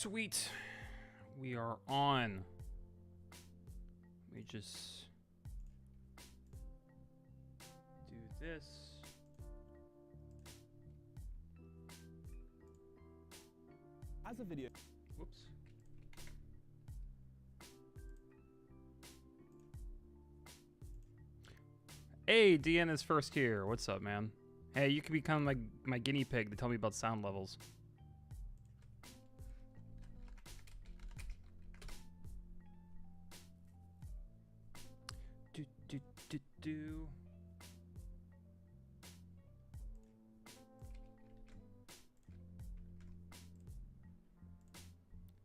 Sweet. We are on. Let me just do this. As a video. Whoops. Hey, DN is first here. What's up, man? Hey, you can become my guinea pig to tell me about sound levels. Do.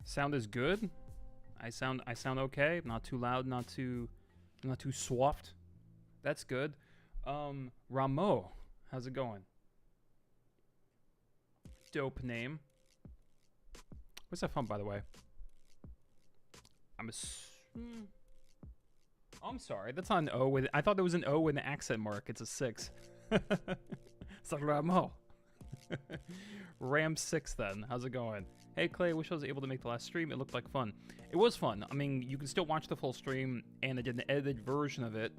Sound is good. I sound okay. Not too loud, not too soft. That's good. Ramo, how's it going? Dope name. Where's that from, by the way? I'm sorry, that's not an O with. I thought there was an O with an accent mark. It's a 6. It's like Ramo. Ram 6 then. How's it going? Hey Clay, wish I was able to make the last stream. It looked like fun. It was fun. I mean, you can still watch the full stream, and I did an edited version of it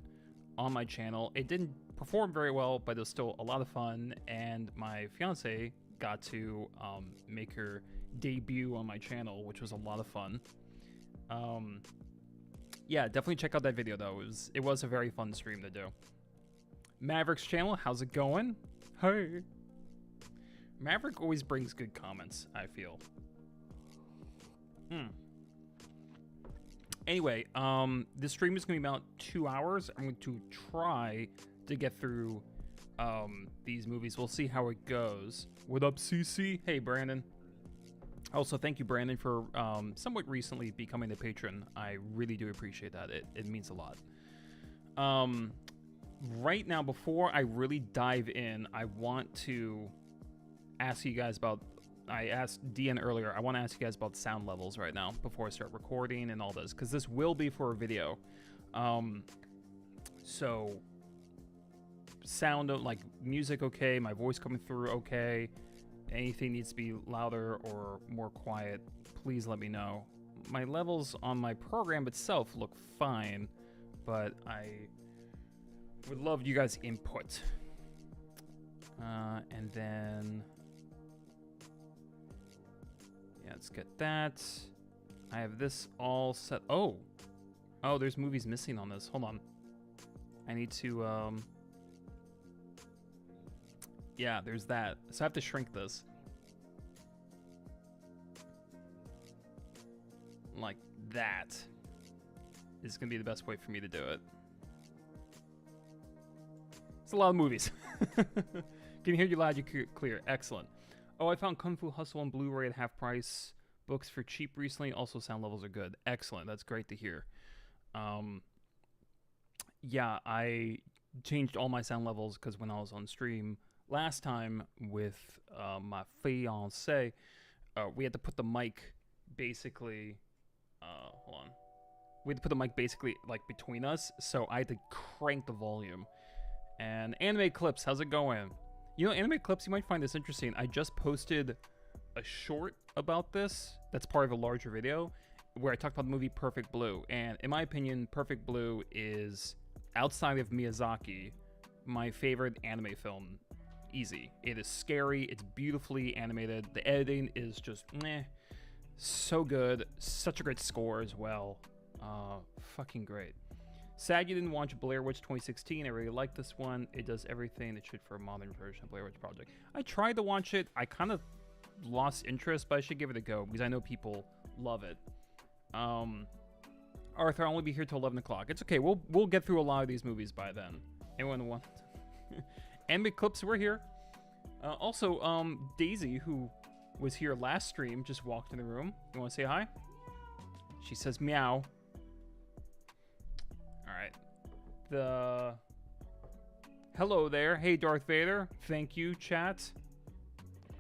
on my channel. It didn't perform very well, but it was still a lot of fun, and my fiance got to make her debut on my channel, which was a lot of fun. Yeah, definitely check out that video though. It was a very fun stream to do. Maverick's channel, how's it going? Hey. Maverick always brings good comments, I feel. Anyway, this stream is going to be about 2 hours. I'm going to try to get through these movies. We'll see how it goes. What up, CC? Hey, Brandon. Also, thank you, Brandon, for somewhat recently becoming a patron. I really do appreciate that. It means a lot. Right now, before I really dive in, I want to ask you guys about... I asked DN earlier, I want to ask you guys about sound levels right now before I start recording and all this, because this will be for a video. So, sound, like, music okay, my voice coming through okay, anything needs to be louder or more quiet, please let me know. My levels on my program itself look fine, but I would love you guys' input. And then... yeah, let's get that. I have this all set. Oh, there's movies missing on this. Hold on. I need to, yeah, there's that. So I have to shrink this. Like that is going to be the best way for me to do it. It's a lot of movies. Can hear you loud, you clear. Excellent. Oh, I found Kung Fu Hustle on Blu-ray at half price. Books for cheap recently. Also, sound levels are good. Excellent. That's great to hear. Yeah, I changed all my sound levels because when I was on stream last time with my fiance, we had to put the mic basically... hold on. We had to put the mic basically like between us, so I had to crank the volume. And Anime Clips, how's it going? You know, Anime Clips, you might find this interesting. I just posted a short about this that's part of a larger video where I talked about the movie Perfect Blue. And in my opinion, Perfect Blue is, outside of Miyazaki, my favorite anime film. Easy. It is scary. It's beautifully animated. The editing is just meh. So good. Such a great score as well. Fucking great. Sad you didn't watch Blair Witch 2016. I really like this one. It does everything it should for a modern version of Blair Witch Project. I tried to watch it. I kind of lost interest, but I should give it a go because I know people love it. Arthur, I'll only be here till 11 o'clock. It's okay. We'll get through a lot of these movies by then. Anyone want? Anime Clips, we're here. Also, Daisy, who was here last stream, just walked in the room. You want to say hi? She says meow. Alright. Hello there. Hey, Darth Vader. Thank you, chat.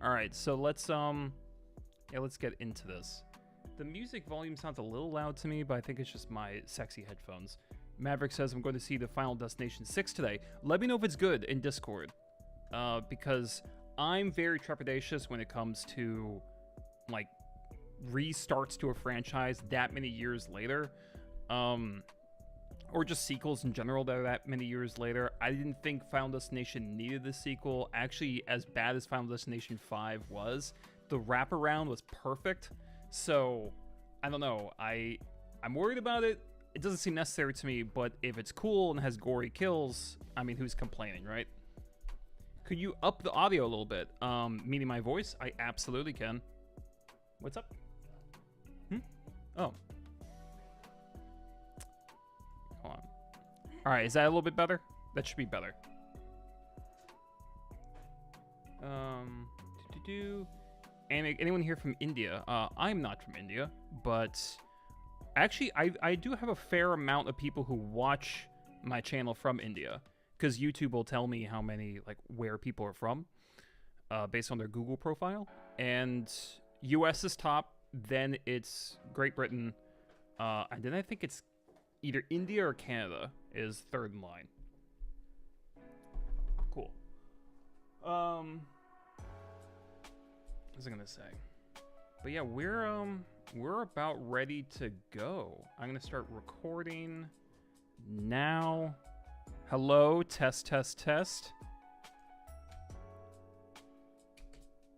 Alright, so let's get into this. The music volume sounds a little loud to me, but I think it's just my sexy headphones. Maverick says, I'm going to see the Final Destination 6 today. Let me know if it's good in Discord. Because I'm very trepidatious when it comes to, like, restarts to a franchise that many years later, or just sequels in general that are that many years later. I didn't think Final Destination needed the sequel. Actually, as bad as Final Destination 5 was, the wraparound was perfect. So, I don't know. I'm worried about it. It doesn't seem necessary to me, but if it's cool and has gory kills, I mean, who's complaining, right? Could you up the audio a little bit? Meaning my voice? I absolutely can. What's up? Oh. Hold on. All right, is that a little bit better? That should be better. Anyone here from India? I'm not from India, but actually, I do have a fair amount of people who watch my channel from India, because YouTube will tell me how many, like, where people are from, based on their Google profile. And US is top, then it's Great Britain, and then I think it's either India or Canada is third in line. Cool. What was I gonna say? But yeah, we're about ready to go. I'm gonna start recording now. Hello, test, test, test.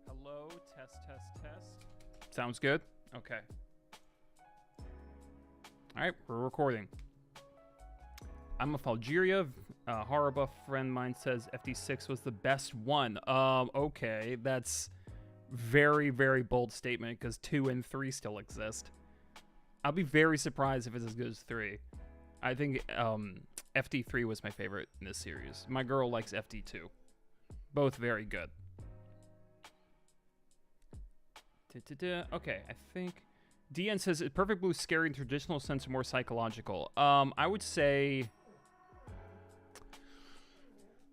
Hello, test, test, test. Sounds good? Okay. All right, we're recording. I'm of Algeria. Horror buff friend mine says FD6 was the best one. Okay, that's very, very bold statement, because 2 and 3 still exist. I'll be very surprised if it's as good as 3. I think FD3 was my favorite in this series. My girl likes FD2. Both very good. Okay, I think DN says Perfect Blue is scary in traditional sense or more psychological. I would say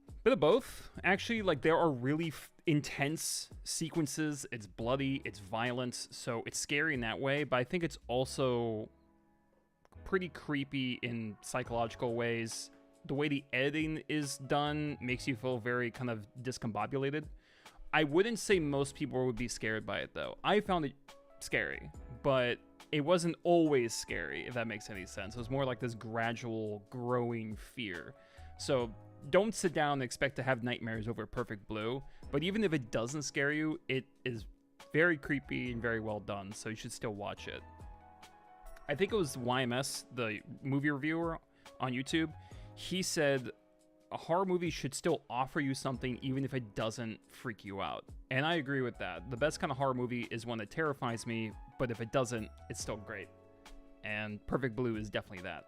a bit of both. Actually, like, there are really intense sequences. It's bloody, it's violent, so it's scary in that way, but I think it's also pretty creepy in psychological ways. The way the editing is done makes you feel very kind of discombobulated. I wouldn't say most people would be scared by it, though. I found it scary, but it wasn't always scary, if that makes any sense. It was more like this gradual growing fear. So don't sit down and expect to have nightmares over Perfect Blue, but even if it doesn't scare you, it is very creepy and very well done, so you should still watch it. I think it was YMS, the movie reviewer on YouTube. He said a horror movie should still offer you something even if it doesn't freak you out. And I agree with that. The best kind of horror movie is one that terrifies me, but if it doesn't, it's still great. And Perfect Blue is definitely that.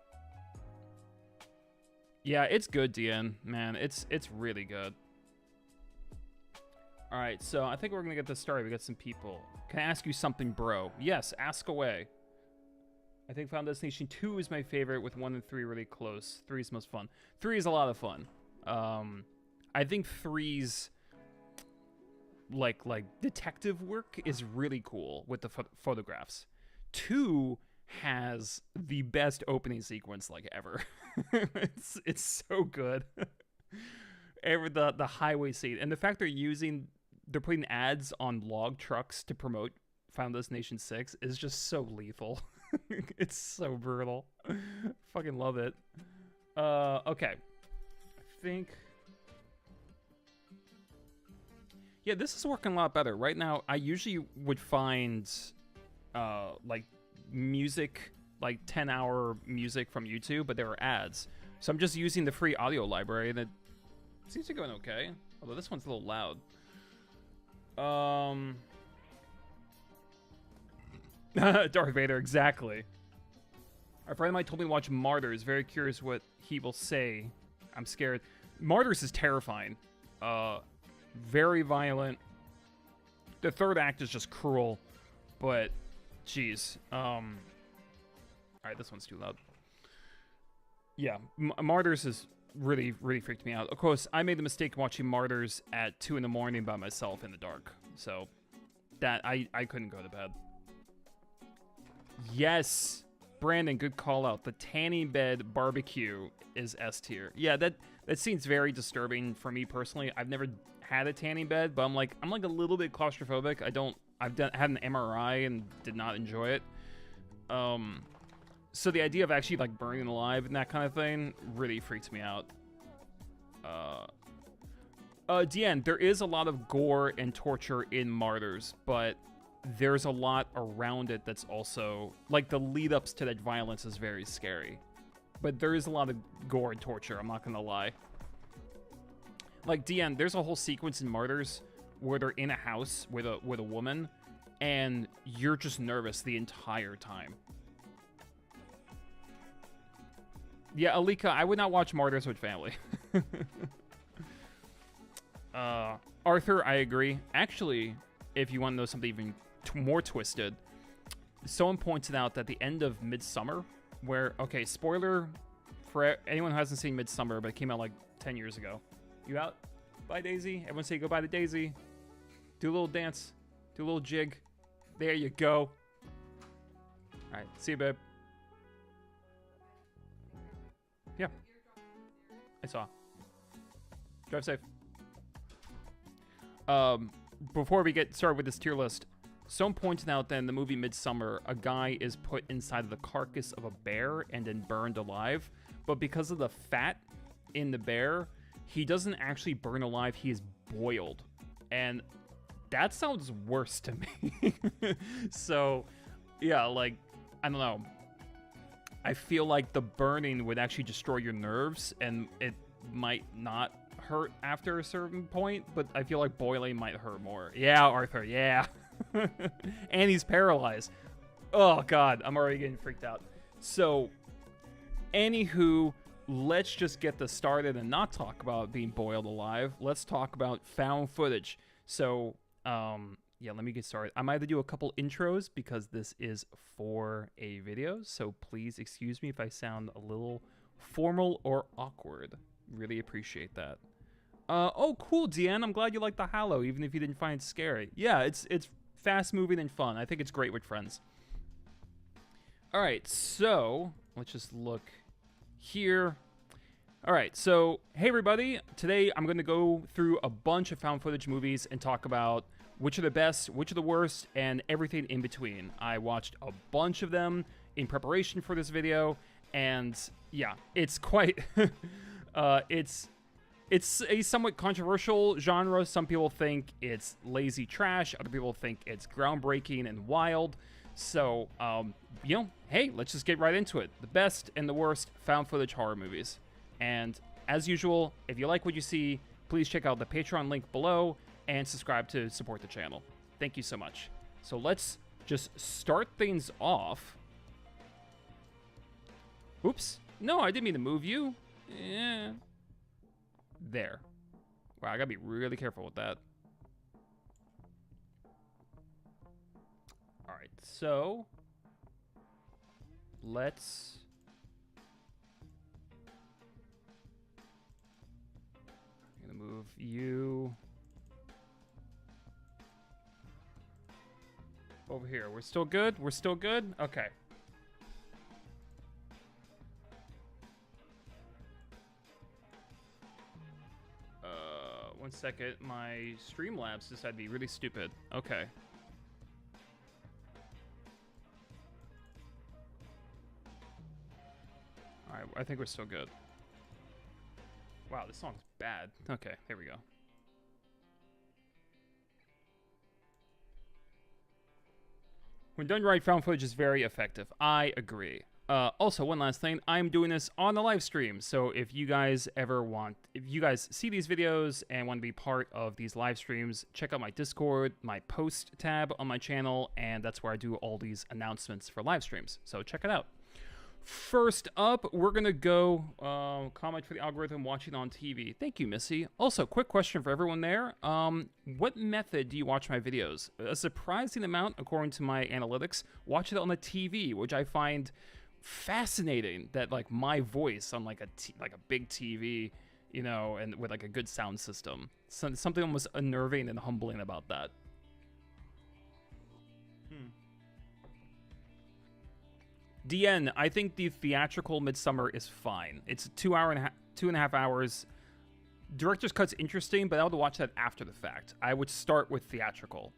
Yeah, it's good, DN. Man, it's really good. All right, so I think we're going to get this started. We got some people. Can I ask you something, bro? Yes, ask away. I think Final Destination 2 is my favorite, with 1 and 3 really close. 3 is most fun. 3 is a lot of fun. I think 3's like detective work is really cool with the photographs. 2 has the best opening sequence like ever. it's so good. The highway scene, and the fact they're putting ads on log trucks to promote Final Destination 6 is just so lethal. It's so brutal. Fucking love it. Okay. I think... Yeah, this is working a lot better. Right now, I usually would find, like, music, like 10-hour music from YouTube, but there are ads. So I'm just using the free audio library, and it seems to be going okay. Although this one's a little loud. Darth Vader, exactly. A friend of mine told me to watch Martyrs. Very curious what he will say. I'm scared. Martyrs is terrifying. Very violent. The third act is just cruel, but jeez. All right, this one's too loud. Yeah, Martyrs is really freaked me out. Of course, I made the mistake watching Martyrs at 2 in the morning by myself in the dark, so that I couldn't go to bed. Yes, Brandon, good call out. The tanning bed barbecue is S tier. Yeah, that seems very disturbing for me personally. I've never had a tanning bed, but I'm like a little bit claustrophobic. had an MRI and did not enjoy it. So the idea of actually like burning alive and that kind of thing really freaks me out. Deanne, there is a lot of gore and torture in Martyrs, but there's a lot around it that's also like the lead-ups to that violence is very scary. But there is a lot of gore and torture, I'm not gonna lie. Like, Deanne, there's a whole sequence in Martyrs where they're in a house with a woman, and you're just nervous the entire time. Yeah, Alika, I would not watch Martyrs with family. Arthur, I agree. Actually, if you want to know something even more twisted, someone pointed out that the end of Midsummer, where, okay, spoiler for anyone who hasn't seen Midsummer, but it came out like 10 years ago. You out? Bye, Daisy. Everyone say goodbye to Daisy. Do a little dance. Do a little jig. There you go. All right. See you, babe. Yeah. I saw. Drive safe. Before we get started with this tier list, someone pointed out that in the movie Midsummer, a guy is put inside of the carcass of a bear and then burned alive. But because of the fat in the bear, he doesn't actually burn alive. He is boiled. And that sounds worse to me. So, yeah, like, I don't know. I feel like the burning would actually destroy your nerves, and it might not hurt after a certain point, but I feel like boiling might hurt more. Yeah, Arthur, yeah. And he's paralyzed. Oh, God, I'm already getting freaked out. So, anywho, let's just get this started and not talk about being boiled alive. Let's talk about found footage. So, yeah, let me get started. I might have to do a couple intros because this is for a video, so please excuse me if I sound a little formal or awkward. Really appreciate that. Oh, cool, Deanne. I'm glad you like the Hallow, even if you didn't find it scary. Yeah, it's fast-moving and fun. I think it's great with friends. All right, so let's just look here. All right, so hey, everybody. Today, I'm going to go through a bunch of found footage movies and talk about which are the best, which are the worst, and everything in between. I watched a bunch of them in preparation for this video, and yeah, it's quite... It's a somewhat controversial genre. Some people think it's lazy trash. Other people think it's groundbreaking and wild. So, you know, hey, let's just get right into it. The best and the worst found footage horror movies. And as usual, if you like what you see, please check out the Patreon link below and subscribe to support the channel. Thank you so much. So let's just start things off. Oops. No, I didn't mean to move you. Yeah. There. Wow, I gotta be really careful with that. Alright, so let's I'm gonna move you over here. We're still good? We're still good? Okay. One second, my Streamlabs decided to be really stupid. Okay. Alright, I think we're still good. Wow, this song's bad. Okay, here we go. When done right, found footage is very effective. I agree. Also, one last thing, I'm doing this on the live stream, so if you guys see these videos and want to be part of these live streams, check out my Discord, my post tab on my channel, and that's where I do all these announcements for live streams, so check it out. First up, we're going to go comment for the algorithm watching on TV. Thank you, Missy. Also, quick question for everyone there. What method do you watch my videos? A surprising amount, according to my analytics, watch it on the TV, which I find fascinating that like my voice on like a big TV, you know, and with like a good sound system. Something almost unnerving and humbling about that. DN, I think the theatrical Midsummer is fine. It's 2.5 hours. Director's cut's interesting, but I would watch that after the fact. I would start with theatrical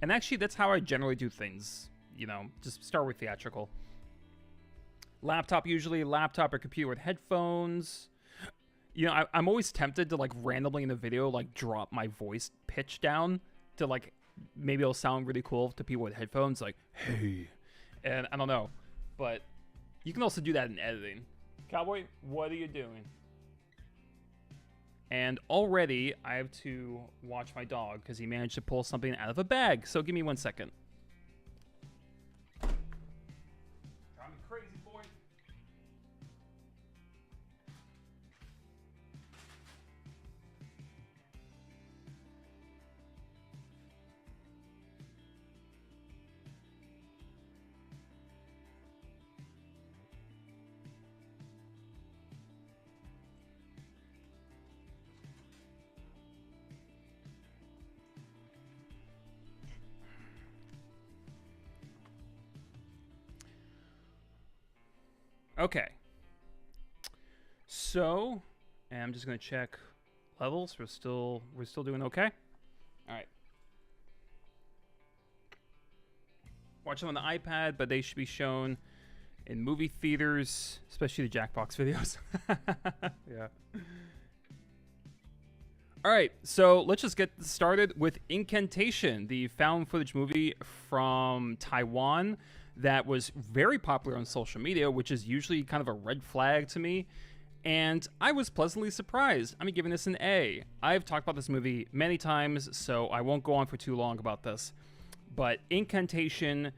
And actually, that's how I generally do things. You know, just start with theatrical. Laptop usually, laptop or computer with headphones. You know, I'm always tempted to, like, randomly in a video, like, drop my voice pitch down to, like, maybe it'll sound really cool to people with headphones, like, hey. And I don't know. But you can also do that in editing. Cowboy, what are you doing? And already I have to watch my dog because he managed to pull something out of a bag. So give me 1 second. Drive me crazy, boy. Okay. So, and I'm just gonna check levels. We're still doing okay. All right. Watch them on the iPad, but they should be shown in movie theaters, especially the Jackbox videos. Yeah. All right, so let's just get started with Incantation, the found footage movie from Taiwan that was very popular on social media, which is usually kind of a red flag to me. And I was pleasantly surprised. I'm giving this an A. I've talked about this movie many times, so I won't go on for too long about this. But Incantation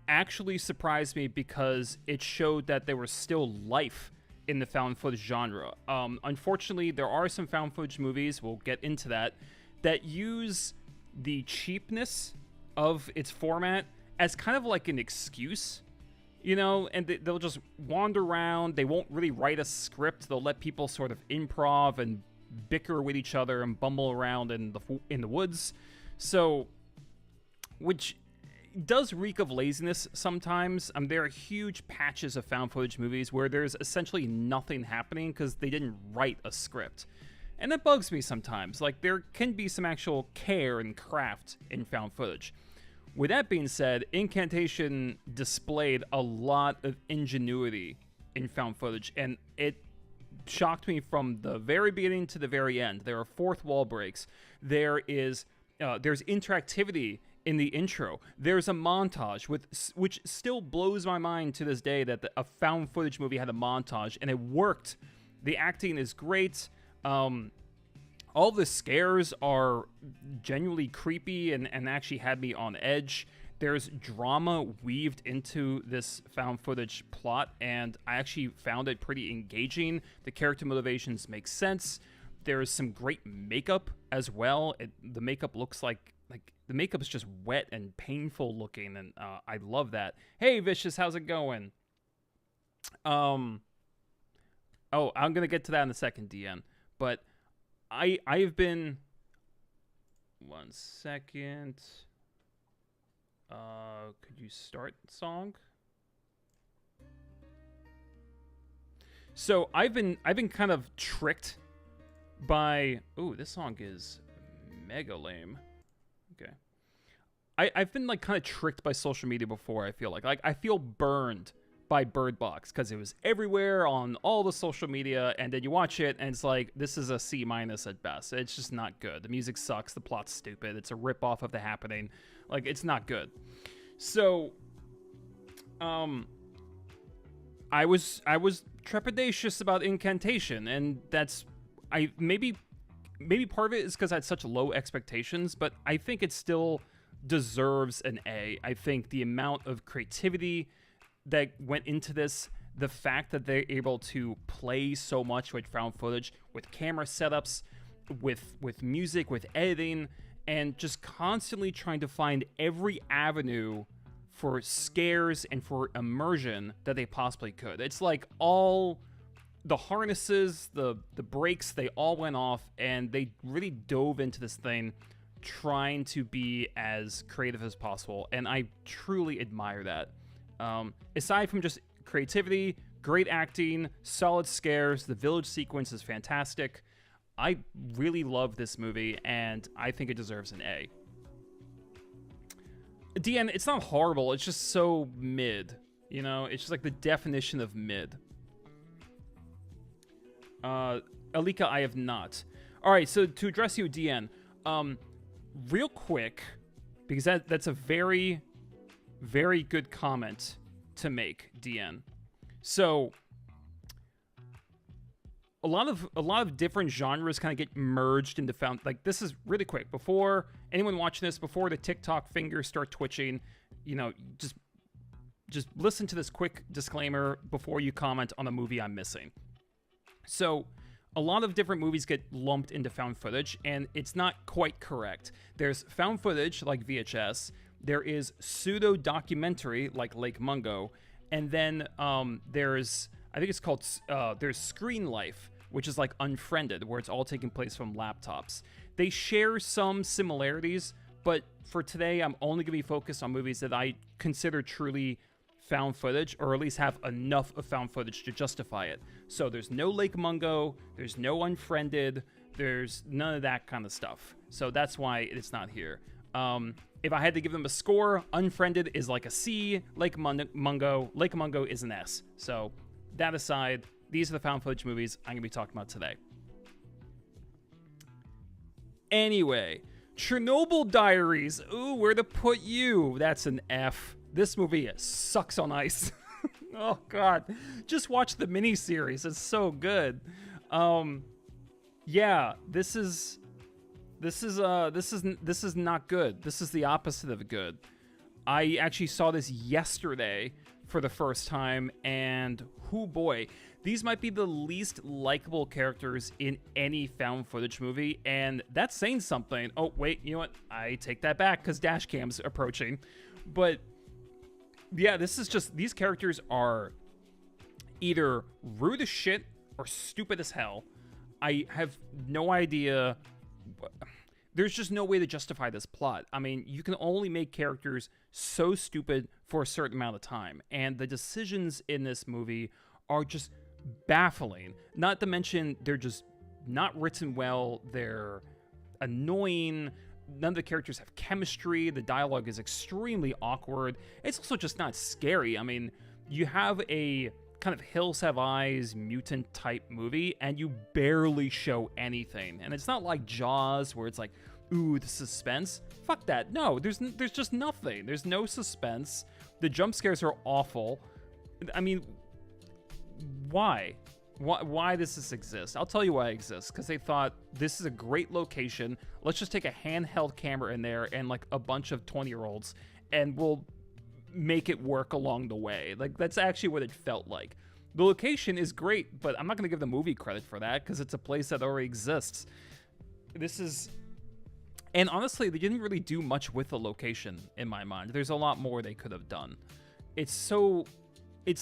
actually surprised me because it showed that there was still life in the found footage genre. Unfortunately, there are some found footage movies, we'll get into that use the cheapness of its format as kind of like an excuse, you know, and they'll just wander around. They won't really write a script. They'll let people sort of improv and bicker with each other and bumble around in the woods. So, which does reek of laziness sometimes. There are huge patches of found footage movies where there's essentially nothing happening because they didn't write a script. And that bugs me sometimes. Like, there can be some actual care and craft in found footage. With that being said, Incantation displayed a lot of ingenuity in found footage, and it shocked me from the very beginning to the very end. There are fourth wall breaks. There's interactivity in the intro. There's a montage which still blows my mind to this day that a found footage movie had a montage, and it worked. The acting is great. All the scares are genuinely creepy and actually had me on edge. There's drama weaved into this found footage plot, and I actually found it pretty engaging. The character motivations make sense. There's some great makeup as well. The makeup looks like the makeup is just wet and painful looking, and I love that. Hey, Vicious, how's it going? Oh, I'm gonna get to that in a second, DN. But I've been... 1 second. Could you start the song? So I've been kind of tricked by... Ooh, this song is mega lame. Okay. I've been like kind of tricked by social media before, I feel like. I feel burned by Bird Box because it was everywhere on all the social media, and then you watch it and it's like, this is a C- at best. It's just not good. The music sucks, the plot's stupid, it's a rip-off of The Happening. Like, it's not good. So I was trepidatious about Incantation, and that's maybe part of it is because I had such low expectations, but I think it still deserves an A. I think the amount of creativity that went into this, the fact that they're able to play so much with found footage, with camera setups, with music, with editing, and just constantly trying to find every avenue for scares and for immersion that they possibly could. It's like all the harnesses, the brakes, they all went off, and they really dove into this thing trying to be as creative as possible, and I truly admire that. Aside from just creativity, great acting, solid scares, the village sequence is fantastic. I really love this movie, and I think it deserves an A. DN, it's not horrible. It's just so mid. You know, it's just like the definition of mid. Alika, I have not. All right, so to address you, DN, real quick, because that's a very, very good comment to make, DN. So a lot of different genres kind of get merged into found. Like, this is really quick. Before anyone watching this, before the TikTok fingers start twitching, you know, just listen to this quick disclaimer before you comment on a movie I'm missing. So a lot of different movies get lumped into found footage, and it's not quite correct. There's found footage, like VHS. There is pseudo-documentary, like Lake Mungo. And then there's, I think it's called, there's Screen Life, which is like Unfriended, where it's all taking place from laptops. They share some similarities, but for today, I'm only going to be focused on movies that I consider truly found footage, or at least have enough of found footage to justify it. So there's no Lake Mungo, there's no Unfriended, there's none of that kind of stuff. So that's why it's not here. If I had to give them a score, Unfriended is like a C, Lake Mungo is an S. So that aside, these are the found footage movies I'm going to be talking about today. Anyway, Chernobyl Diaries. Ooh, where to put you? That's an F. This movie sucks on ice. Oh God, just watch the miniseries. It's so good. Yeah, this is not good. This is the opposite of good. I actually saw this yesterday for the first time, and oh boy, these might be the least likable characters in any found footage movie, and that's saying something. Oh wait, you know what? I take that back because Dashcam's approaching, but. Yeah, this is just, these characters are either rude as shit or stupid as hell. I have no idea. There's just no way to justify this plot. I mean, you can only make characters so stupid for a certain amount of time. And the decisions in this movie are just baffling. Not to mention, they're just not written well. They're annoying. None of the characters have chemistry. The dialogue is extremely awkward. It's also just not scary. I mean, you have a kind of Hills Have Eyes mutant type movie, and you barely show anything. And it's not like Jaws, where it's like, ooh, the suspense. Fuck that. No, there's just nothing. There's no suspense. The jump scares are awful. I mean, why? Why does this exist? I'll tell you why it exists. Because they thought, this is a great location. Let's just take a handheld camera in there and like a bunch of 20-year-olds, and we'll make it work along the way. Like, that's actually what it felt like. The location is great, but I'm not going to give the movie credit for that because it's a place that already exists. This is... And honestly, they didn't really do much with the location, in my mind. There's a lot more they could have done. It's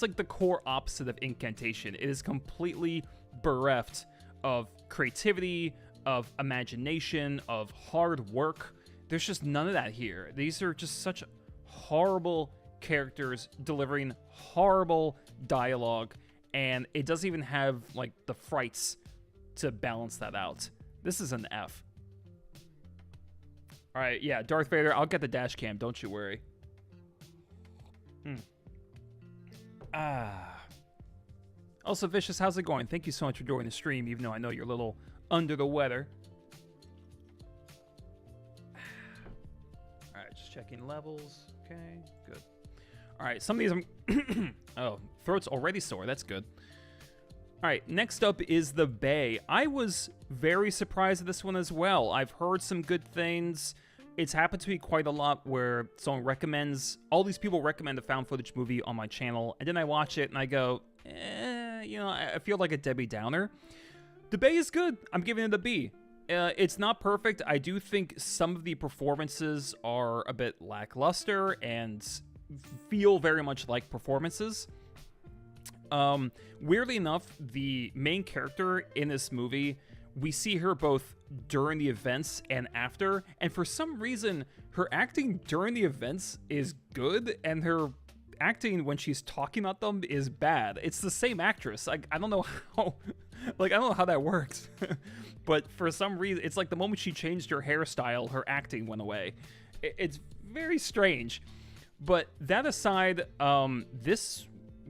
like the core opposite of Incantation. It is completely bereft of creativity, of imagination, of hard work. There's just none of that here. These are just such horrible characters delivering horrible dialogue, and it doesn't even have like the frights to balance that out. This is an F. All right, yeah, Darth Vader, I'll get the dash cam, don't you worry. Also, Vicious, how's it going? Thank you so much for joining the stream, even though I know you're a little under the weather. All right, just checking levels. Okay, good. All right, some of these I'm... oh, throat's already sore. That's good. All right, next up is The Bay. I was very surprised at this one as well. I've heard some good things. It's happened to me quite a lot where someone recommends, all these people recommend a found footage movie on my channel, and then I watch it and I go, you know, I feel like a Debbie Downer. The Bay is good. I'm giving it a B. It's not perfect. I do think some of the performances are a bit lackluster and feel very much like performances. Weirdly enough, the main character in this movie, we see her both during the events and after, and for some reason, her acting during the events is good, and her acting when she's talking about them is bad. It's the same actress. I don't know how, like, I don't know how that works, but for some reason, it's like the moment she changed her hairstyle, her acting went away. It's very strange. But that aside, this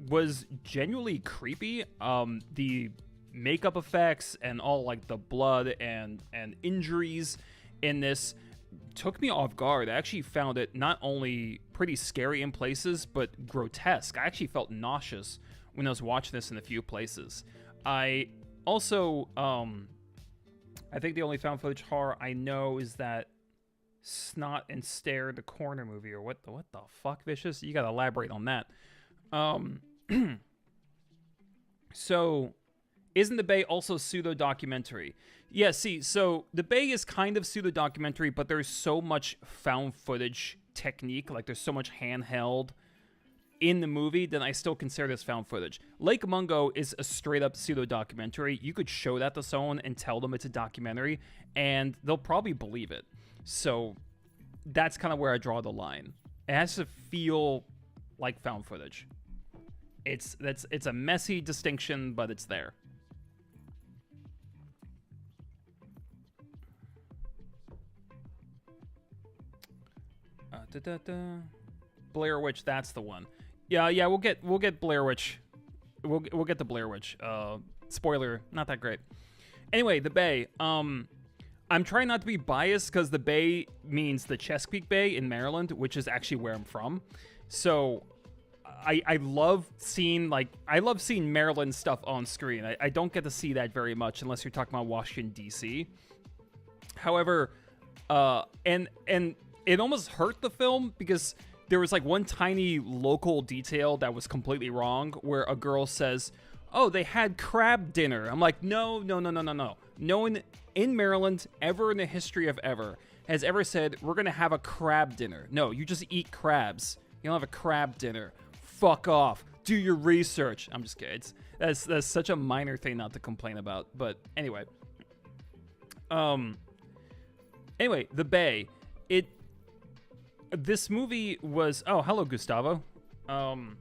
was genuinely creepy. The makeup effects and all like the blood and injuries in this took me off guard. I actually found it not only pretty scary in places, but grotesque. I actually felt nauseous when I was watching this in a few places. I also, I think the only found footage horror I know is that Snot and Stare in the Corner movie, or what the fuck, Vicious? You gotta elaborate on that. So, isn't The Bay also pseudo-documentary? Yeah, see, so The Bay is kind of pseudo-documentary, but there's so much found footage technique, like there's so much handheld in the movie, then I still consider this found footage. Lake Mungo is a straight-up pseudo-documentary. You could show that to someone and tell them it's a documentary, and they'll probably believe it. So that's kind of where I draw the line. It has to feel like found footage. It's a messy distinction, but it's there. Blair Witch, that's the one. Yeah, we'll get Blair Witch. We'll get the Blair Witch. Spoiler, not that great. Anyway, The Bay. I'm trying not to be biased because The Bay means the Chesapeake Bay in Maryland, which is actually where I'm from. So I love seeing Maryland stuff on screen. I don't get to see that very much unless you're talking about Washington D.C. However, and it almost hurt the film because there was like one tiny local detail that was completely wrong where a girl says, "Oh, they had crab dinner." I'm like, no. No one in Maryland ever in the history of ever has ever said, "We're going to have a crab dinner." No, you just eat crabs. You don't have a crab dinner. Fuck off. Do your research. I'm just kidding. That's such a minor thing not to complain about. But anyway. Anyway, The Bay. This movie was... Oh, hello, Gustavo. The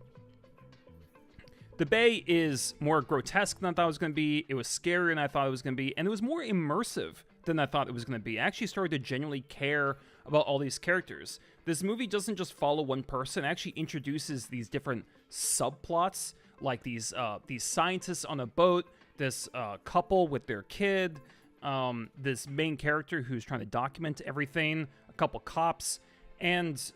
Bay is more grotesque than I thought it was going to be. It was scarier than I thought it was going to be. And it was more immersive than I thought it was going to be. I actually started to genuinely care about all these characters. This movie doesn't just follow one person. It actually introduces these different subplots, like these scientists on a boat, this couple with their kid, this main character who's trying to document everything, a couple cops, and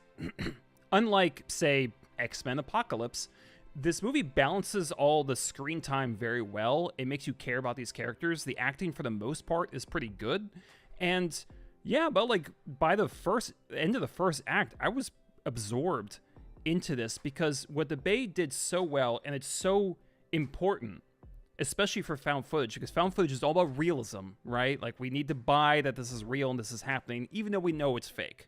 unlike, say, X-Men Apocalypse, this movie balances all the screen time very well. It makes you care about these characters. The acting, for the most part, is pretty good. And yeah, but like by the end of the first act, I was absorbed into this because what The Bay did so well, and it's so important, especially for found footage, because found footage is all about realism, right? Like we need to buy that this is real and this is happening, even though we know it's fake.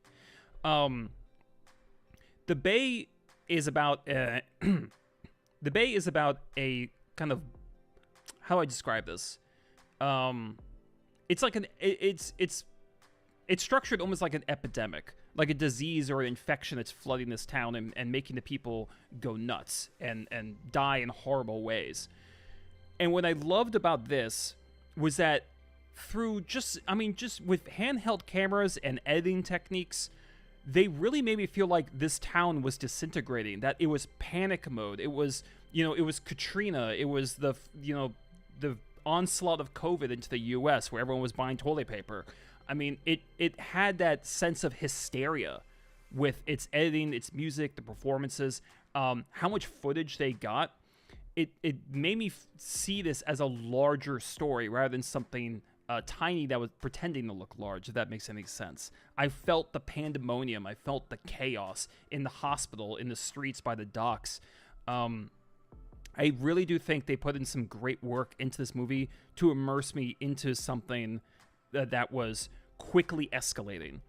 The Bay is about The Bay is about a kind of, how do I describe this? It's like it's structured almost like an epidemic, like a disease or an infection that's flooding this town and making the people go nuts and die in horrible ways. And what I loved about this was that through just with handheld cameras and editing techniques, they really made me feel like this town was disintegrating, that it was panic mode. It was, it was Katrina. It was the onslaught of COVID into the U.S. where everyone was buying toilet paper. I mean, it had that sense of hysteria with its editing, its music, the performances, how much footage they got. It made me see this as a larger story rather than something tiny that was pretending to look large, if that makes any sense. I felt the pandemonium. I felt the chaos in the hospital, in the streets, by the docks. I really do think they put in some great work into this movie to immerse me into something that was quickly escalating.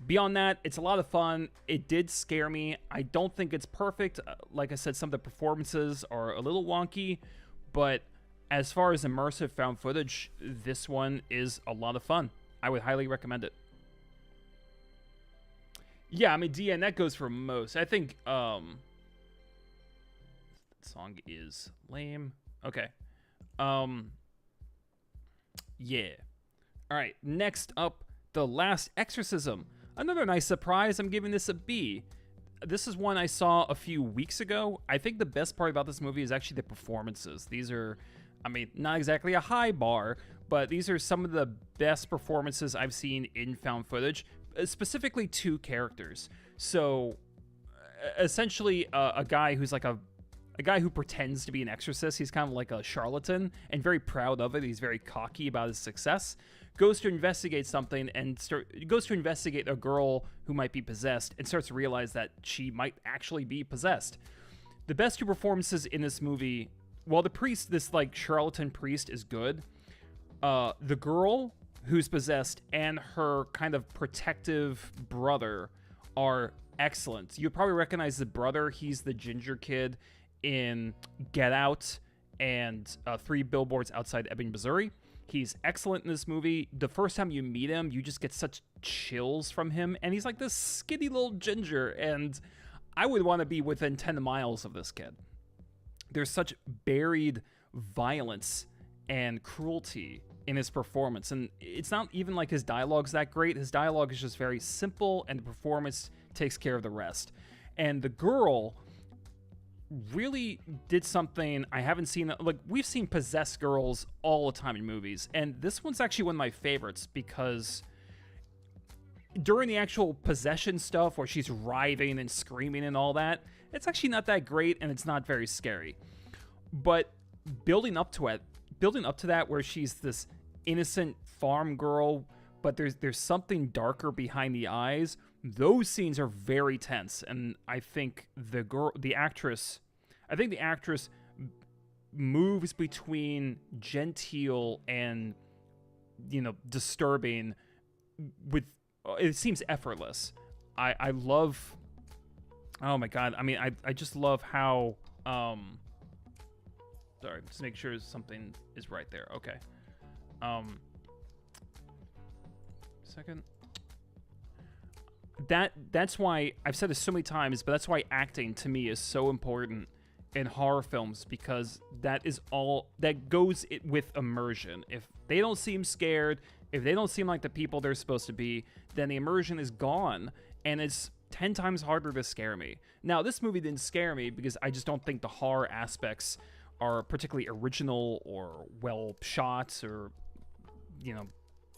Beyond that, it's a lot of fun. It did scare me. I don't think it's perfect. Like I said, some of the performances are a little wonky, but as far as immersive found footage, this one is a lot of fun. I would highly recommend it. Yeah, I mean, DN, that goes for most. I think, that song is lame. Okay. Yeah. All right, next up, The Last Exorcism. Another nice surprise, I'm giving this a B. This is one I saw a few weeks ago. I think the best part about this movie is actually the performances. These are, I mean, not exactly a high bar, but these are some of the best performances I've seen in found footage, specifically two characters. So, essentially, a guy who's like a guy who pretends to be an exorcist. He's kind of like a charlatan and very proud of it. He's very cocky about his success. Goes to investigate something and goes to investigate a girl who might be possessed and starts to realize that she might actually be possessed. The best two performances in this movie, while the priest, this like charlatan priest, is good, the girl who's possessed and her kind of protective brother are excellent. You'd probably recognize the brother. He's the ginger kid in Get Out and 3 Billboards Outside Ebbing, Missouri. He's excellent in this movie. The first time you meet him, you just get such chills from him. And he's like this skinny little ginger. And I would want to be within 10 miles of this kid. There's such buried violence and cruelty in his performance. And it's not even like his dialogue's that great. His dialogue is just very simple, and the performance takes care of the rest. And the girl really did something I haven't seen. Like, we've seen possessed girls all the time in movies, and this one's actually one of my favorites because during the actual possession stuff where she's writhing and screaming and all that, it's actually not that great, and it's not very scary. But building up to that where she's this innocent farm girl, but there's something darker behind the eyes, those scenes are very tense. And I think the actress moves between genteel and, disturbing with, it seems effortless. I love, oh my God. I mean, I just love how, sorry, just make sure something is right there. Okay. Second. That's why I've said this so many times, but that's why acting to me is so important in horror films, because that is all that goes with immersion. If they don't seem scared, if they don't seem like the people they're supposed to be, then the immersion is gone, and it's 10 times harder to scare me. Now, this movie didn't scare me because I just don't think the horror aspects are particularly original or well shot or,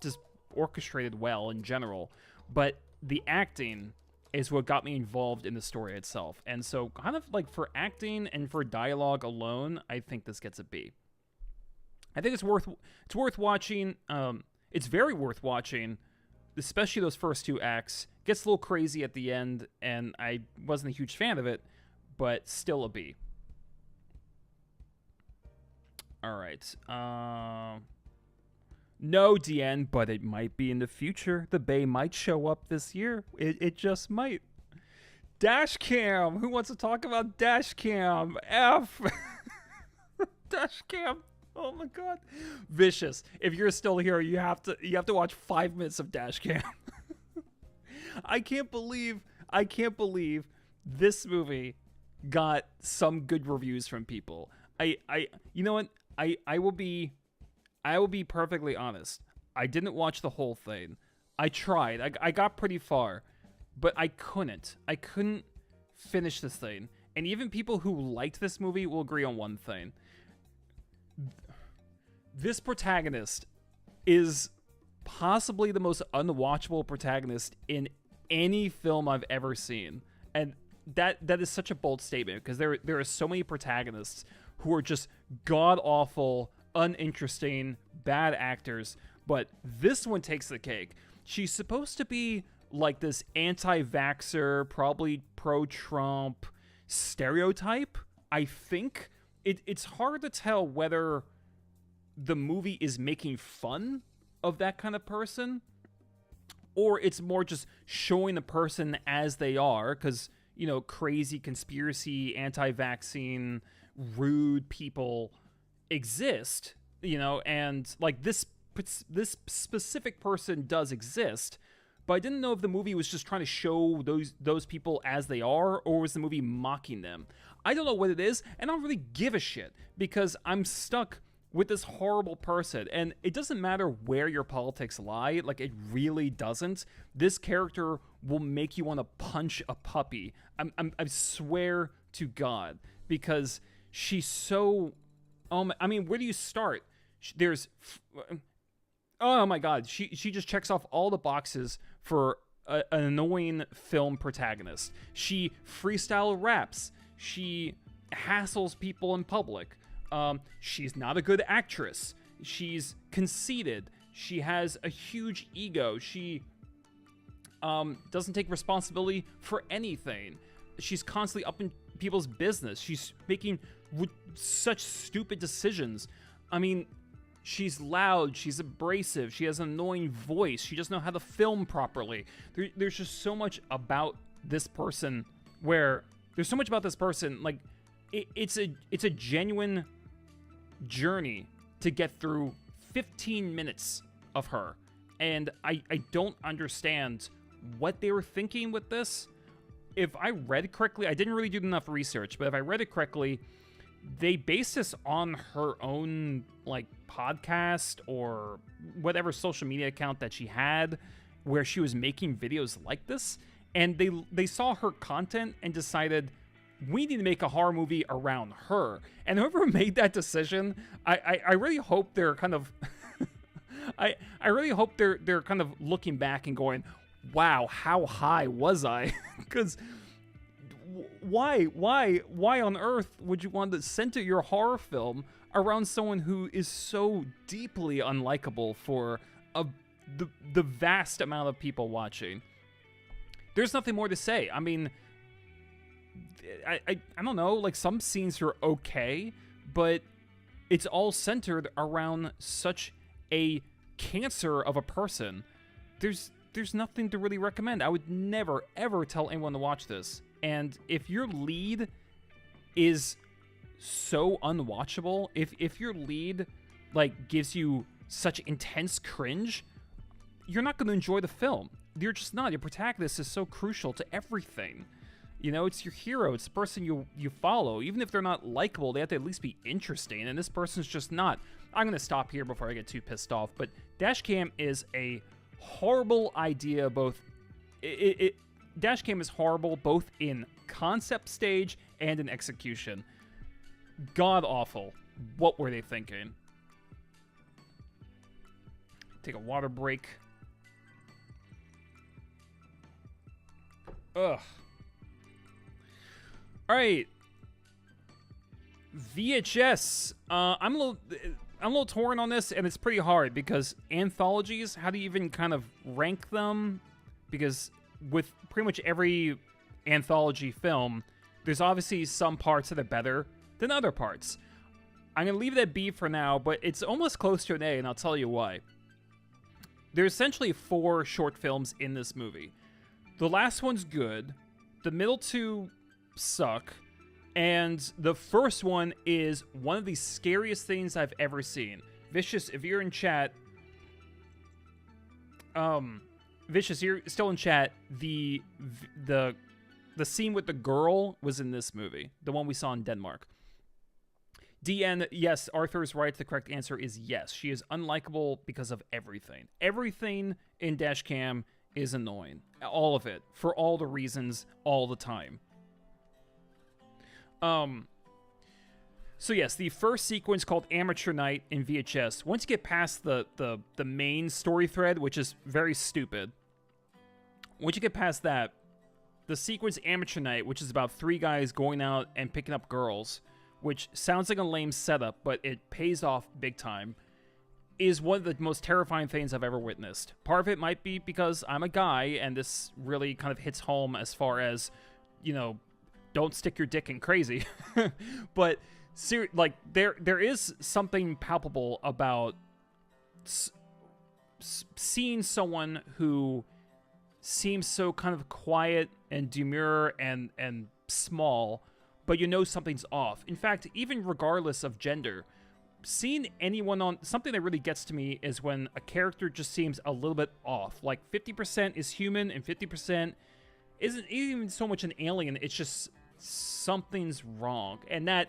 just orchestrated well in general. But the acting is what got me involved in the story itself. And so kind of like for acting and for dialogue alone, I think this gets a B. I think it's worth watching. It's very worth watching, especially those first 2 acts. Gets a little crazy at the end, and I wasn't a huge fan of it, but still a B. All right. No, DN, but it might be in the future. The Bay might show up this year. It just might. Dashcam. Who wants to talk about Dashcam? F. Dashcam. Oh my God. Vicious. If you're still here, you have to watch 5 minutes of Dashcam. I can't believe this movie got some good reviews from people. You know what? I will be perfectly honest. I didn't watch the whole thing. I tried. I got pretty far, but I couldn't finish this thing. And even people who liked this movie will agree on one thing. This protagonist is possibly the most unwatchable protagonist in any film I've ever seen. And that is such a bold statement, because there are so many protagonists who are just god-awful, uninteresting, bad actors, but this one takes the cake. She's supposed to be like this anti-vaxxer, probably pro-Trump stereotype, I think. It's hard to tell whether the movie is making fun of that kind of person, or it's more just showing the person as they are, because, crazy conspiracy, anti-vaccine, rude people exist, and like this specific person does exist, but I didn't know if the movie was just trying to show those people as they are, or was the movie mocking them. I don't know what it is, and I don't really give a shit, because I'm stuck with this horrible person. And it doesn't matter where your politics lie. Like, it really doesn't. This character will make you want to punch a puppy. I swear to God, because she's so... I mean, where do you start? There's... Oh my God. She just checks off all the boxes for an annoying film protagonist. She freestyle raps. She hassles people in public. She's not a good actress. She's conceited. She has a huge ego. She doesn't take responsibility for anything. She's constantly up in people's business. She's making such stupid decisions. I mean, she's loud. She's abrasive. She has an annoying voice. She doesn't know how to film properly. There's just so much about this person where there's so much about this person. Like, it's a genuine journey to get through 15 minutes of her. And I don't understand what they were thinking with this. If I read correctly, I didn't really do enough research, but if I read it correctly, they based this on her own, like, podcast or whatever social media account that she had where she was making videos like this. And they saw her content and decided, we need to make a horror movie around her. And whoever made that decision, I really hope they're kind of... I really hope they're kind of looking back and going, wow, how high was I? Because why on earth would you want to center your horror film around someone who is so deeply unlikable for the vast amount of people watching? There's nothing more to say. I mean, I don't know, like, some scenes are okay, but it's all centered around such a cancer of a person. There's nothing to really recommend. I would never, ever tell anyone to watch this. And if your lead is so unwatchable, if your lead, like, gives you such intense cringe, you're not going to enjoy the film. You're just not. Your protagonist is so crucial to everything. You know, it's your hero. It's the person you follow. Even if they're not likable, they have to at least be interesting, and this person's just not. I'm going to stop here before I get too pissed off, but Dashcam is a horrible idea. Dashcam is horrible both in concept stage and in execution. God awful. What were they thinking? Take a water break. Ugh. All right, VHS. I'm a little torn on this, and it's pretty hard because anthologies. How do you even kind of rank them? Because with pretty much every anthology film, there's obviously some parts that are better than other parts. I'm gonna leave it at B for now, but it's almost close to an A, and I'll tell you why. There's essentially 4 short films in this movie. The last one's good. The middle 2 suck, and the first one is one of the scariest things I've ever seen. Vicious, if you're in chat, Vicious, you're still in chat. The scene with the girl was in this movie, the one we saw in Denmark. DN, yes, Arthur's right. The correct answer is yes. She is unlikable because of everything. Everything in Dashcam is annoying. All of it, for all the reasons, all the time. So yes, the first sequence called Amateur Night in VHS, once you get past the main story thread, which is very stupid, once you get past that, the sequence Amateur Night, which is about 3 guys going out and picking up girls, which sounds like a lame setup, but it pays off big time, is one of the most terrifying things I've ever witnessed. Part of it might be because I'm a guy, and this really kind of hits home as far as, you know, don't stick your dick in crazy. But like there is something palpable about seeing someone who seems so kind of quiet and demure and small, but you know something's off. In fact, even regardless of gender, seeing anyone on something that really gets to me is when a character just seems a little bit off. Like 50% is human and 50% isn't even so much an alien. It's just something's wrong. And that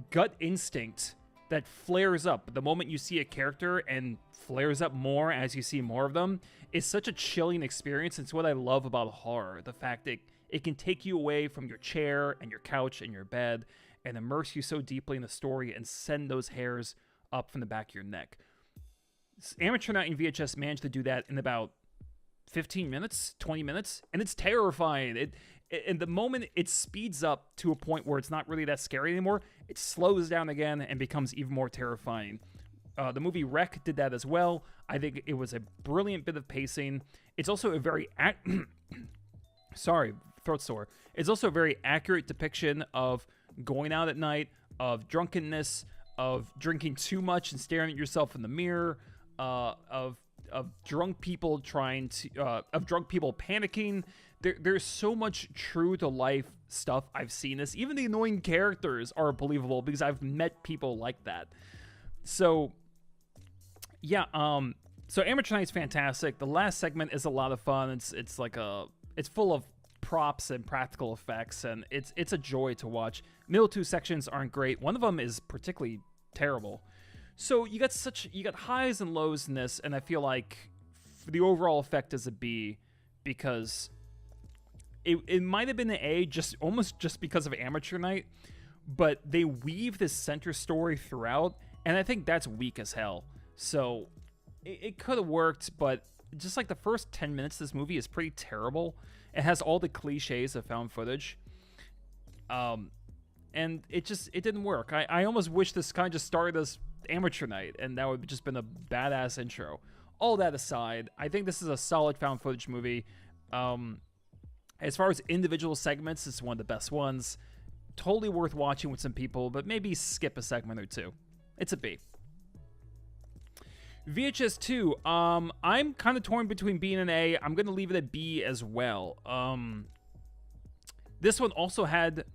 gut instinct that flares up. The moment you see a character and flares up more as you see more of them is such a chilling experience. It's what I love about horror. The fact that it can take you away from your chair and your couch and your bed and immerse you so deeply in the story and send those hairs up from the back of your neck. Amateur Night in VHS managed to do that in about 15 minutes, 20 minutes, and it's terrifying. In the moment it speeds up to a point where it's not really that scary anymore, it slows down again and becomes even more terrifying. The movie Wreck did that as well. I think it was a brilliant bit of pacing. It's also a very sorry, throat sore. It's also a very accurate depiction of going out at night, of drunkenness, of drinking too much and staring at yourself in the mirror, of drunk people panicking. There's so much true to life stuff I've seen this. Even the annoying characters are believable because I've met people like that. So yeah, so Amateur Night's fantastic. The last segment is a lot of fun. It's full of props and practical effects, and it's a joy to watch. Middle two sections aren't great. One of them is particularly terrible. So you got highs and lows in this, and I feel like the overall effect is a B because it might have been an A just because of Amateur Night, but they weave this center story throughout, and I think that's weak as hell. So it could have worked, but just like the first 10 minutes of this movie is pretty terrible. It has all the cliches of found footage. And it didn't work. I almost wish this kind of just started as Amateur Night, and that would have just been a badass intro. All that aside, I think this is a solid found footage movie. As far as individual segments, it's one of the best ones. Totally worth watching with some people, but maybe skip a segment or two. It's a B. VHS 2, I'm kind of torn between B and an A. I'm going to leave it at B as well. This one also had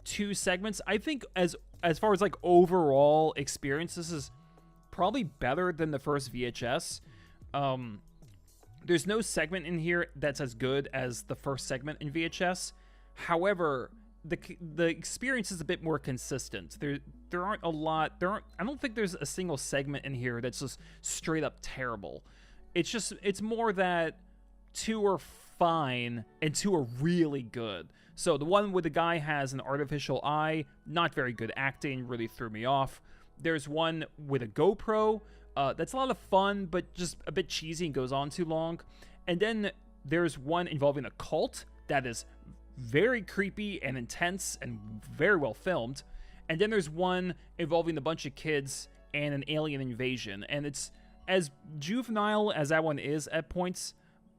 2 segments. I think as far as like overall experience, this is probably better than the first VHS. There's no segment in here that's as good as the first segment in VHS. However, the experience is a bit more consistent. There aren't a lot. I don't think there's a single segment in here that's just straight up terrible. It's more that 2 are fine and 2 are really good. So the one where the guy has an artificial eye, not very good acting, really threw me off. There's one with a GoPro. That's a lot of fun, but just a bit cheesy and goes on too long. And then there's one involving a cult that is very creepy and intense and very well filmed. And then there's one involving a bunch of kids and an alien invasion. And it's as juvenile as that one is at points.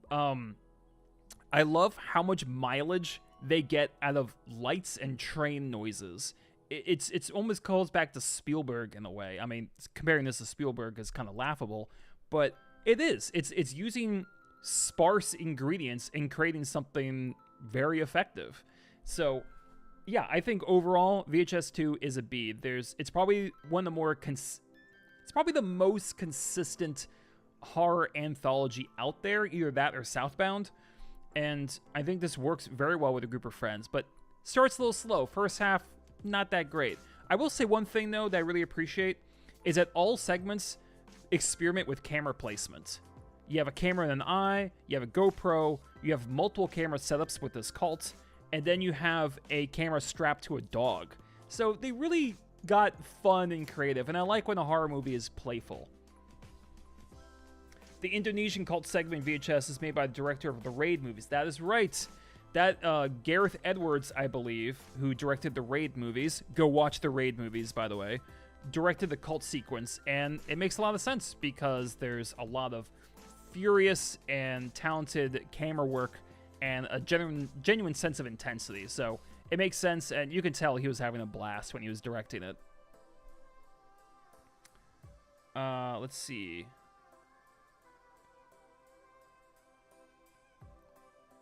I love how much mileage they get out of lights and train noises. It's almost calls back to Spielberg in a way. I mean, comparing this to Spielberg is kind of laughable, but it is. It's using sparse ingredients and creating something very effective. So, yeah, I think overall VHS 2 is a B. It's probably one of the more it's probably the most consistent horror anthology out there, either that or Southbound. And I think this works very well with a group of friends, but starts a little slow. First half, not that great. I will say one thing, though, that I really appreciate is that all segments experiment with camera placement. You have a camera in an eye, you have a GoPro, you have multiple camera setups with this cult, and then you have a camera strapped to a dog. So they really got fun and creative, and I like when a horror movie is playful. The Indonesian cult segment VHS is made by the director of the Raid movies. That is right. That Gareth Edwards, I believe, who directed the Raid movies, go watch the Raid movies, by the way, directed the cult sequence, and it makes a lot of sense because there's a lot of furious and talented camera work and a genuine sense of intensity. So it makes sense, and you can tell he was having a blast when he was directing it. Let's see.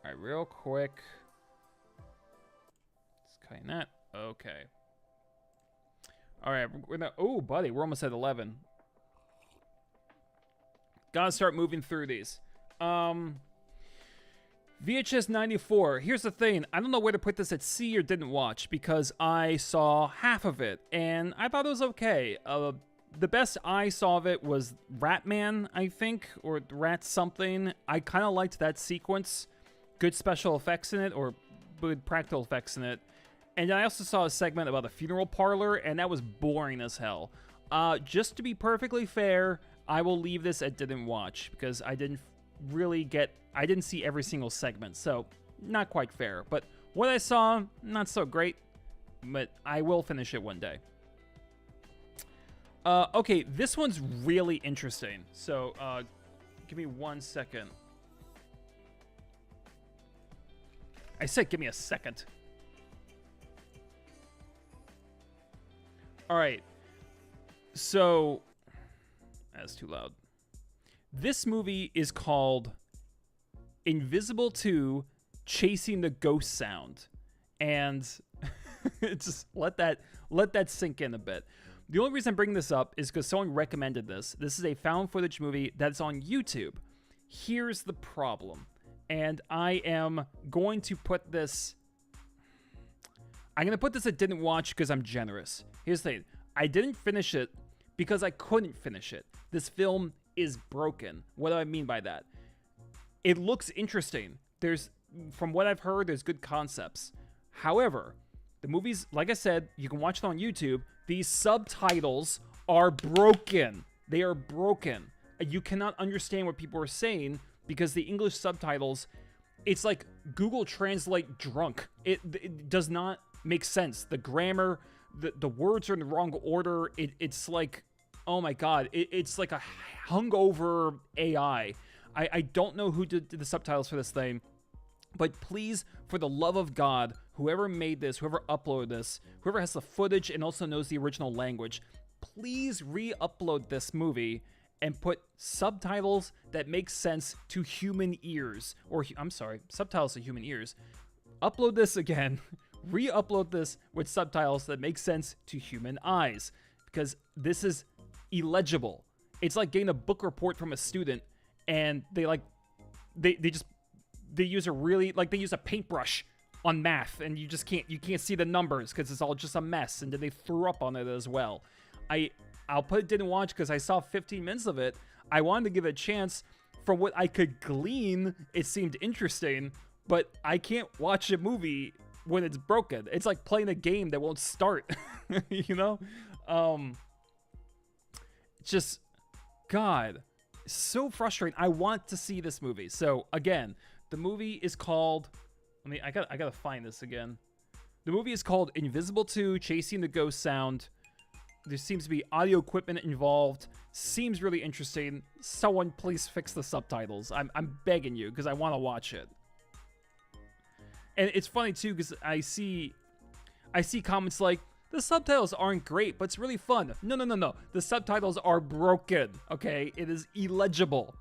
All right, real quick. Let's cutting that. Okay. All right, oh, buddy, we're almost at 11. Gotta start moving through these. VHS 94. Here's the thing. I don't know where to put this at C or didn't watch because I saw half of it and I thought it was okay. The best I saw of it was Ratman, I think, or Rat something. I kind of liked that sequence. Good special effects in it, or good practical effects in it. And I also saw a segment about a funeral parlor, and that was boring as hell. Just to be perfectly fair, I will leave this at didn't watch because I didn't see every single segment, so not quite fair. But what I saw, not so great, but I will finish it one day. Okay, this one's really interesting. So, give me 1 second. I said give me a second. All right. So, that's too loud. This movie is called Invisible 2: Chasing the Ghost Sound. And just let that sink in a bit. The only reason I'm bringing this up is because someone recommended this. This is a found footage movie that's on YouTube. Here's the problem. And I am going to put this... I'm going to put this at didn't watch because I'm generous. Here's the thing. I didn't finish it because I couldn't finish it. This film is broken. What do I mean by that? It looks interesting. From what I've heard, there's good concepts. However, the movie's, like I said, you can watch it on YouTube. These subtitles are broken. They are broken. You cannot understand what people are saying because the English subtitles, it's like Google Translate drunk. It does not make sense. The grammar, the words are in the wrong order. It's like, oh my God, it's like a hungover AI. I don't know who did the subtitles for this thing, but please, for the love of God, whoever made this, whoever uploaded this, whoever has the footage and also knows the original language, please re-upload this movie and put subtitles that make sense to human ears. Or, I'm sorry, subtitles to human ears. Upload this again. Re-upload this with subtitles that make sense to human eyes. Because this is illegible. It's like getting a book report from a student and they use a paintbrush on math and you can't see the numbers because it's all just a mess, and then they threw up on it as well. I'll put it didn't watch because I saw 15 minutes of it. I wanted to give it a chance. From what I could glean, it seemed interesting, but I can't watch a movie when it's broken. It's like playing a game that won't start. You know? Just, God, so frustrating. I want to see this movie. So again, the movie is called, I gotta find this again. The movie is called Invisible 2: Chasing the Ghost Sound. There seems to be audio equipment involved. Seems really interesting. Someone please fix the subtitles. I'm begging you because I want to watch it. And it's funny too because I see comments like, the subtitles aren't great, but it's really fun. No. The subtitles are broken, okay? It is illegible.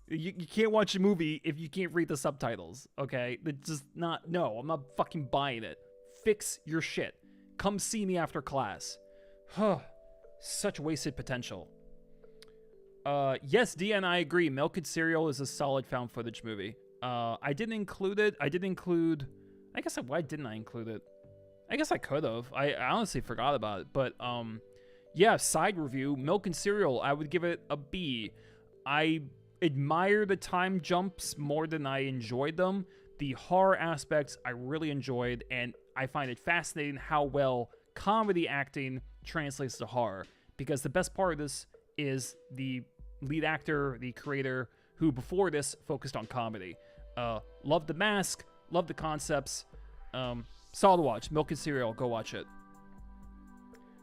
You can't watch a movie if you can't read the subtitles, okay? It's just not, no, I'm not fucking buying it. Fix your shit. Come see me after class. Such wasted potential. Yes, D and I agree. Milk and Cereal is a solid found footage movie. I didn't include it. I guess why didn't I include it? I guess I could have. I honestly forgot about it. But, yeah, side review. Milk and Cereal, I would give it a B. I admire the time jumps more than I enjoyed them. The horror aspects I really enjoyed, and I find it fascinating how well comedy acting translates to horror. Because the best part of this is the lead actor, the creator, who before this focused on comedy. Love the mask, love the concepts. Solid watch. Milk and Cereal, go watch it.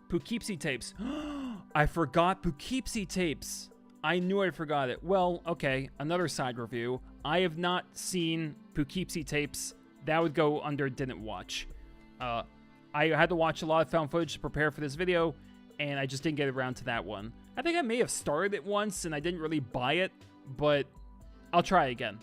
Poughkeepsie tapes. I forgot Poughkeepsie tapes. I knew I forgot it. Well, okay, another side review. I have not seen Poughkeepsie tapes. That would go under didn't watch. I had to watch a lot of found footage to prepare for this video, and I just didn't get around to that one. I think I may have started it once, and I didn't really buy it, but I'll try again.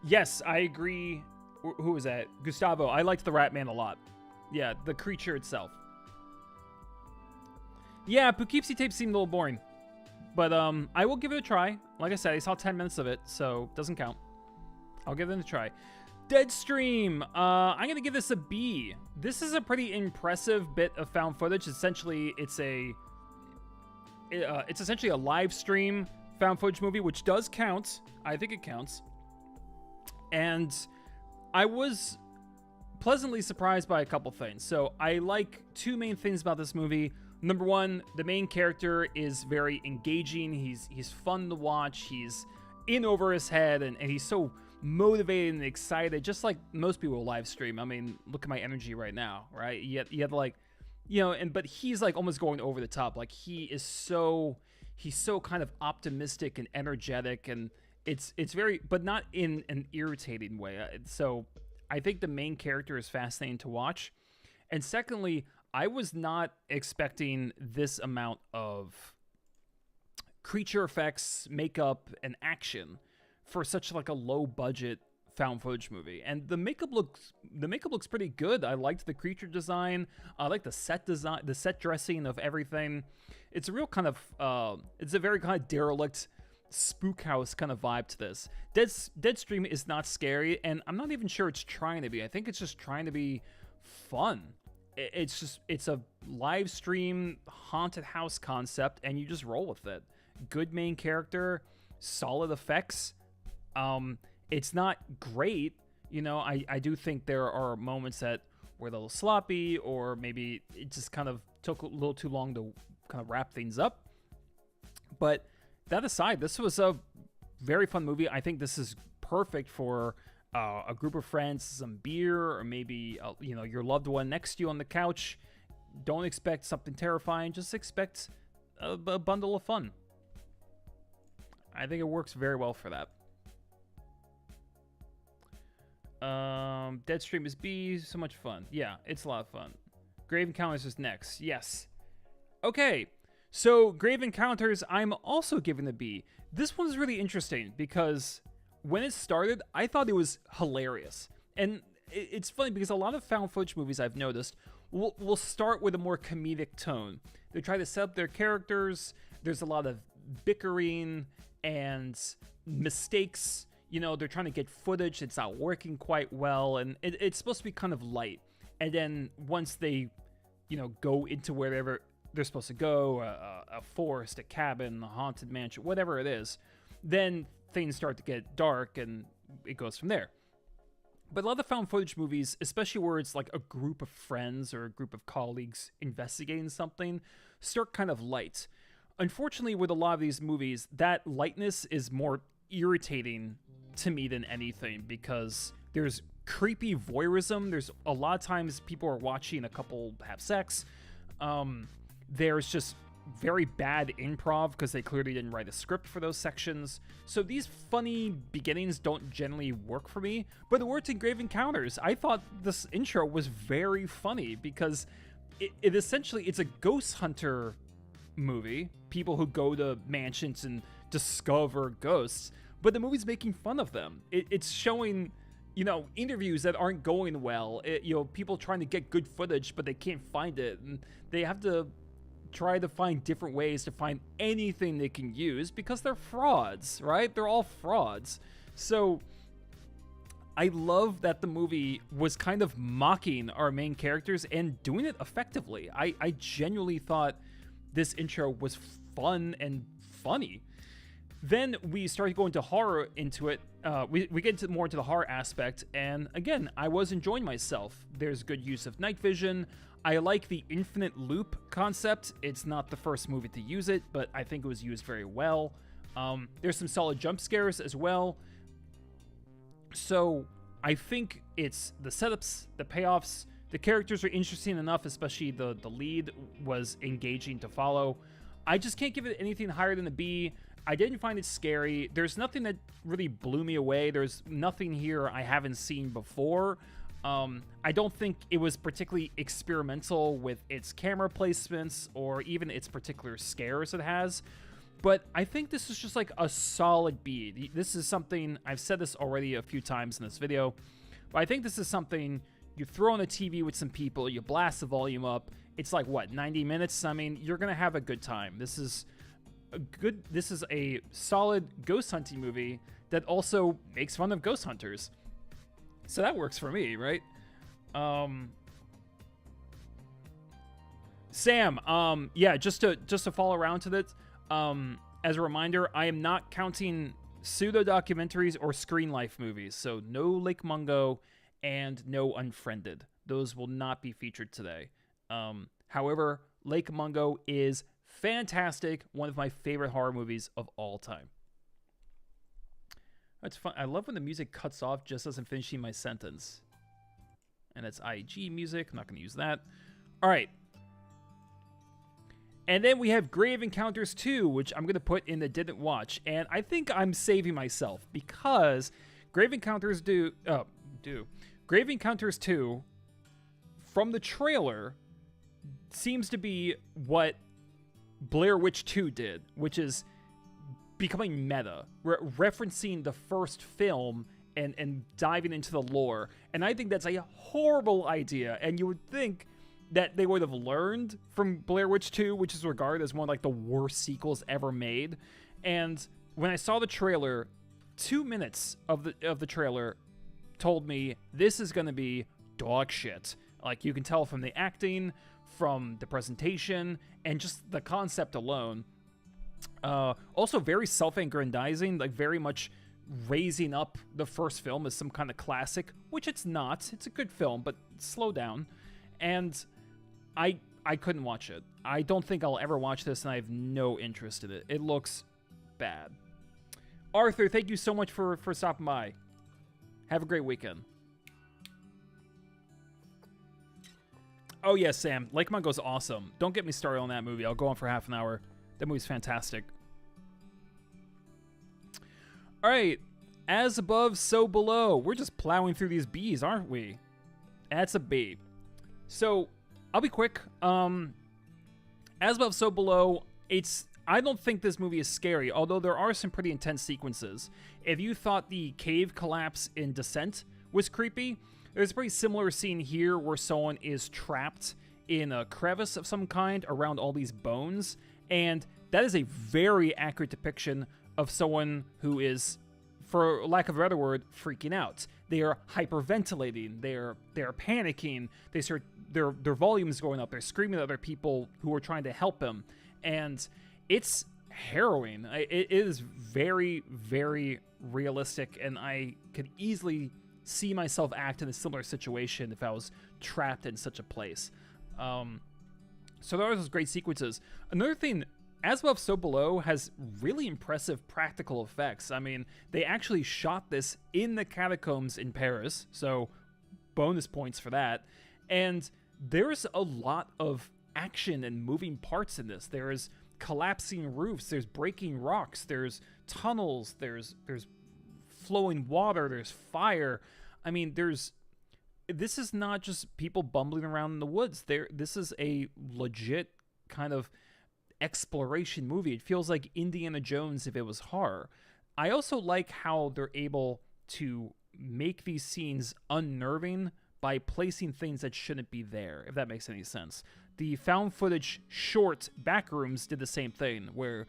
Yes, I agree. Who was that? Gustavo. I liked the Rat Man a lot. Yeah, the creature itself. Yeah, Poughkeepsie tape seemed a little boring. But I will give it a try. Like I said, I saw 10 minutes of it, so doesn't count. I'll give it a try. Deadstream. I'm gonna give this a B. This is a pretty impressive bit of found footage. Essentially, it's essentially a live stream found footage movie, which does count. I think it counts. And I was pleasantly surprised by a couple things. So I like two main things about this movie. Number one, the main character is very engaging. He's fun to watch. He's in over his head, and he's so motivated and excited, just like most people live stream. I mean, look at my energy right now, right? You have like, you know, but he's like almost going over the top. Like he's so kind of optimistic and energetic, and it's very, but not in an irritating way. So I think the main character is fascinating to watch. And secondly, I was not expecting this amount of creature effects, makeup, and action for such like a low budget found footage movie. And the makeup looks pretty good. I liked the creature design. I like the set design, the set dressing of everything. It's a real kind of it's a very kind of derelict spook house kind of vibe to this. Deadstream is not scary, and I'm not even sure it's trying to be. I think it's just trying to be fun. It's a live stream haunted house concept, and you just roll with it. Good main character, solid effects. It's not great, you know. I do think there are moments that were a little sloppy, or maybe it just kind of took a little too long to kind of wrap things up. But that aside, this was a very fun movie. I think this is perfect for a group of friends, some beer, or maybe you know, your loved one next to you on the couch. Don't expect something terrifying. Just expect a bundle of fun. I think it works very well for that. Deadstream is B. So much fun. Yeah, it's a lot of fun. Grave Encounters is next. Yes. Okay. So Grave Encounters, I'm also giving a B. This one's really interesting because when it started, I thought it was hilarious. And it's funny because a lot of found footage movies I've noticed will start with a more comedic tone. They try to set up their characters. There's a lot of bickering and mistakes. You know, they're trying to get footage. It's not working quite well. And it's supposed to be kind of light. And then once they, you know, go into wherever they're supposed to go, a forest, a cabin, a haunted mansion, whatever it is, then things start to get dark and it goes from there. But a lot of found footage movies, especially where it's like a group of friends or a group of colleagues investigating something, start kind of light. Unfortunately, with a lot of these movies, that lightness is more irritating to me than anything because there's creepy voyeurism. There's a lot of times people are watching a couple have sex. There's just very bad improv because they clearly didn't write a script for those sections. So these funny beginnings don't generally work for me, but it worked in Grave Encounters. I thought this intro was very funny because it essentially, it's a ghost hunter movie, people who go to mansions and discover ghosts, but the movie's making fun of them. It's showing, you know, interviews that aren't going well, you know, people trying to get good footage, but they can't find it, and they have to try to find different ways to find anything they can use because they're frauds, right? They're all frauds. So I love that the movie was kind of mocking our main characters and doing it effectively. I genuinely thought this intro was fun and funny. Then we started going to horror into it. We get more into the horror aspect, and again, I was enjoying myself. There's good use of night vision. I like the infinite loop concept. It's not the first movie to use it, but I think it was used very well. There's some solid jump scares as well. So I think it's the setups, the payoffs, the characters are interesting enough, especially the lead was engaging to follow. I just can't give it anything higher than a B. I didn't find it scary. There's nothing that really blew me away. There's nothing here I haven't seen before. I don't think it was particularly experimental with its camera placements or even its particular scares it has. But I think this is just like a solid B. This is something, I've said this already a few times in this video, but I think this is something you throw on the TV with some people, you blast the volume up. It's like, what, 90 minutes? I mean, you're going to have a good time. This is a solid ghost hunting movie that also makes fun of ghost hunters. So that works for me, right? Sam, yeah, just to follow around to this, as a reminder, I am not counting pseudo documentaries or screen life movies. So no Lake Mungo and no Unfriended. Those will not be featured today. However, Lake Mungo is fantastic. One of my favorite horror movies of all time. That's fun. I love when the music cuts off just as I'm finishing my sentence. And that's IG music. I'm not going to use that. All right. And then we have Grave Encounters 2, which I'm going to put in the didn't watch. And I think I'm saving myself because Grave Encounters Grave Encounters 2, from the trailer, seems to be what Blair Witch 2 did, which is becoming meta, referencing the first film and diving into the lore. And I think that's a horrible idea. And you would think that they would have learned from Blair Witch 2, which is regarded as one of like the worst sequels ever made. And when I saw the trailer, 2 minutes of the trailer told me this is going to be dog shit. Like, you can tell from the acting, from the presentation, and just the concept alone. Also very self-aggrandizing, like very much raising up the first film as some kind of classic, which it's not. It's a good film, but slow down. And I couldn't watch it. I don't think I'll ever watch this, and I have no interest in it. It looks bad. Arthur, thank you so much for stopping by. Have a great weekend. Oh, yes, Sam. Lake Mungo's awesome. Don't get me started on that movie. I'll go on for half an hour. That movie's fantastic. All right. As above, so below. We're just plowing through these B's, aren't we? That's a B. So, I'll be quick. As above, so below. I don't think this movie is scary, although there are some pretty intense sequences. If you thought the cave collapse in Descent was creepy, there's a pretty similar scene here where someone is trapped in a crevice of some kind around all these bones, and that is a very accurate depiction of someone who is, for lack of a better word, freaking out. They are hyperventilating. They're panicking. Their volume is going up. They're screaming at other people who are trying to help them, and it's harrowing. It is very, very realistic, and I could easily see myself act in a similar situation if I was trapped in such a place. So there are those great sequences. Another thing, As Above, So Below has really impressive practical effects. I mean, they actually shot this in the catacombs in Paris, so bonus points for that. And there's a lot of action and moving parts in this. There's collapsing roofs, there's breaking rocks, there's tunnels, there's flowing water, there's fire. I mean, this is not just people bumbling around in the woods. This is a legit kind of exploration movie. It feels like Indiana Jones if it was horror. I also like how they're able to make these scenes unnerving by placing things that shouldn't be there, if that makes any sense. The found footage short Backrooms did the same thing, where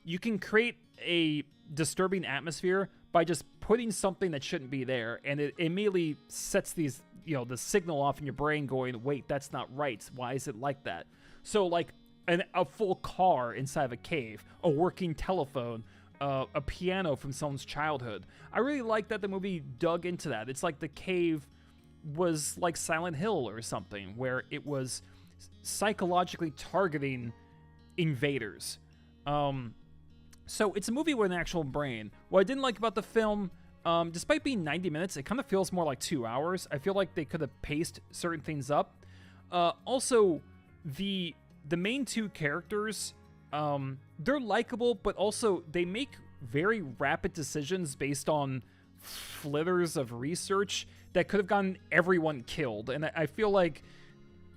you can create a disturbing atmosphere by just putting something that shouldn't be there, and it immediately sets these, the signal off in your brain going, wait, that's not right. Why is it like that? So, like, a full car inside of a cave, a working telephone, a piano from someone's childhood. I really like that the movie dug into that. It's like the cave was like Silent Hill or something, where it was psychologically targeting invaders. So it's a movie with an actual brain. What I didn't like about the film, despite being 90 minutes, it kind of feels more like 2 hours. I feel like they could have paced certain things up. Also, the main two characters, they're likable, but also they make very rapid decisions based on flitters of research that could have gotten everyone killed. And I feel like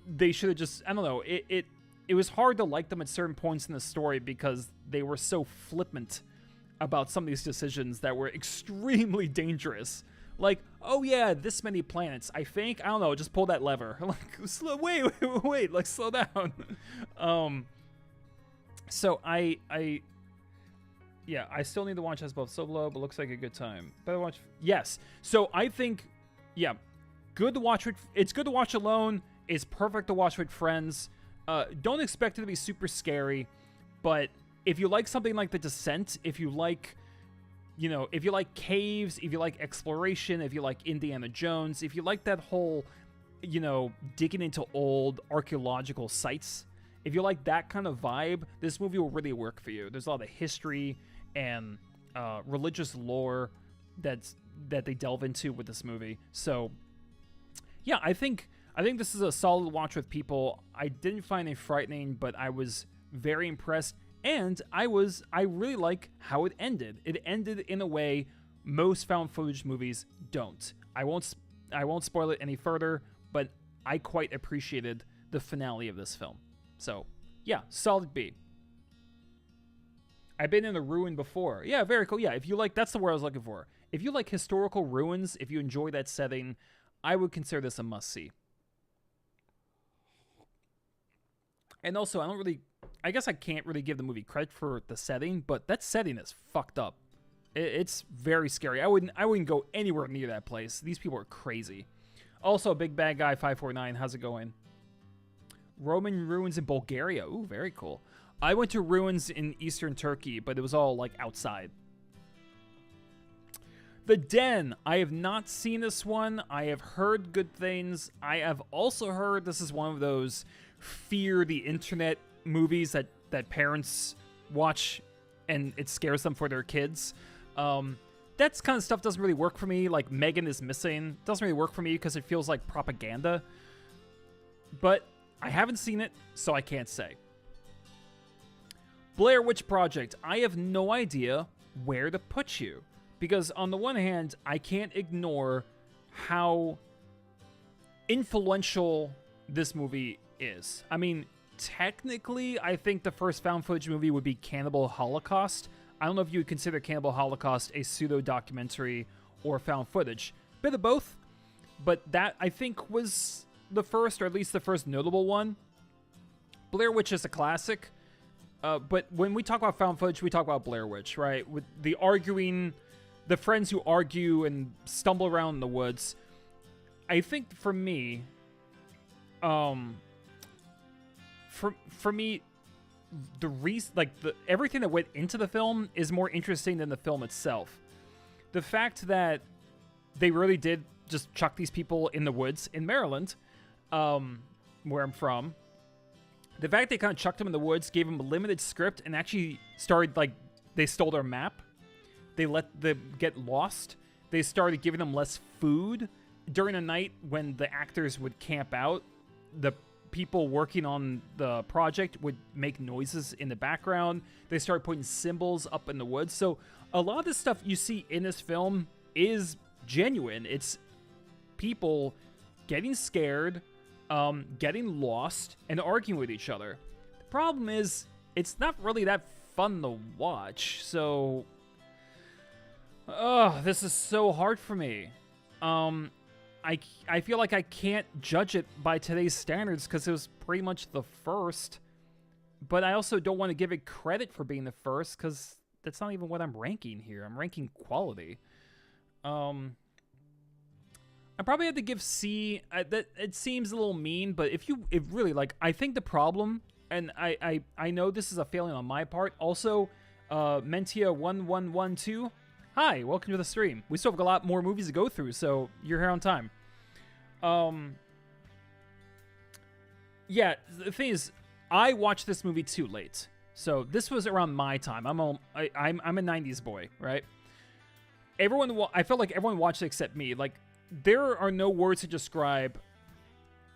they should have just, I don't know, it was hard to like them at certain points in the story because they were so flippant about some of these decisions that were extremely dangerous. Like, oh yeah, this many planets. I think, I don't know, just pull that lever. Like, wait, like slow down. So I still need to watch As Above, So Below, but looks like a good time. Better watch. Yes. So I think, yeah, good to watch. It's good to watch alone. It's perfect to watch with friends. Don't expect it to be super scary, but if you like something like The Descent, if you like, if you like caves, if you like exploration, if you like Indiana Jones, if you like that whole, digging into old archaeological sites, if you like that kind of vibe, this movie will really work for you. There's a lot of history and religious lore that they delve into with this movie. So, yeah, I think this is a solid watch with people. I didn't find it frightening, but I was very impressed, and I really like how it ended. It ended in a way most found footage movies don't. I won't spoil it any further, but I quite appreciated the finale of this film. So, yeah, solid B. I've been in a ruin before. Yeah, very cool. Yeah, if you like, that's the word I was looking for. If you like historical ruins, if you enjoy that setting, I would consider this a must-see. And also, I guess I can't really give the movie credit for the setting, but that setting is fucked up. It's very scary. I wouldn't go anywhere near that place. These people are crazy. Also, Big Bad Guy 549, how's it going? Roman ruins in Bulgaria. Ooh, very cool. I went to ruins in eastern Turkey, but it was all, like, outside. The Den. I have not seen this one. I have heard good things. I have also heard this is one of those fear the internet movies that parents watch and it scares them for their kids. That kind of stuff doesn't really work for me. Like, Megan is Missing. Doesn't really work for me because it feels like propaganda. But I haven't seen it, so I can't say. Blair Witch Project. I have no idea where to put you. Because on the one hand, I can't ignore how influential this movie is. I mean, technically, I think the first found footage movie would be Cannibal Holocaust. I don't know if you would consider Cannibal Holocaust a pseudo-documentary or found footage. Bit of both. But that, I think, was the first, or at least the first notable one. Blair Witch is a classic. But when we talk about found footage, we talk about Blair Witch, right? With the arguing, the friends who argue and stumble around in the woods. I think for me, for me, the reason, like, everything that went into the film is more interesting than the film itself. The fact that they really did just chuck these people in the woods in Maryland, where I'm from. The fact they kind of chucked them in the woods, gave them a limited script, and actually started, like, they stole their map. They let them get lost. They started giving them less food. During the night when the actors would camp out, the people working on the project would make noises in the background. They started putting symbols up in the woods. So a lot of the stuff you see in this film is genuine. It's people getting scared, getting lost, and arguing with each other. The problem is, it's not really that fun to watch, so... this is so hard for me. I feel like I can't judge it by today's standards because it was pretty much the first, but I also don't want to give it credit for being the first because that's not even what I'm ranking here. I'm ranking quality. I probably have to give C. That it seems a little mean, but if really, like, I think the problem, and I know this is a failing on my part. Also, Mentia1112. Hi, welcome to the stream. We still have a lot more movies to go through, so you're here on time. Yeah, the thing is, I watched this movie too late. So this was around my time. I'm a 90s boy, right? I felt like everyone watched it except me. Like, there are no words to describe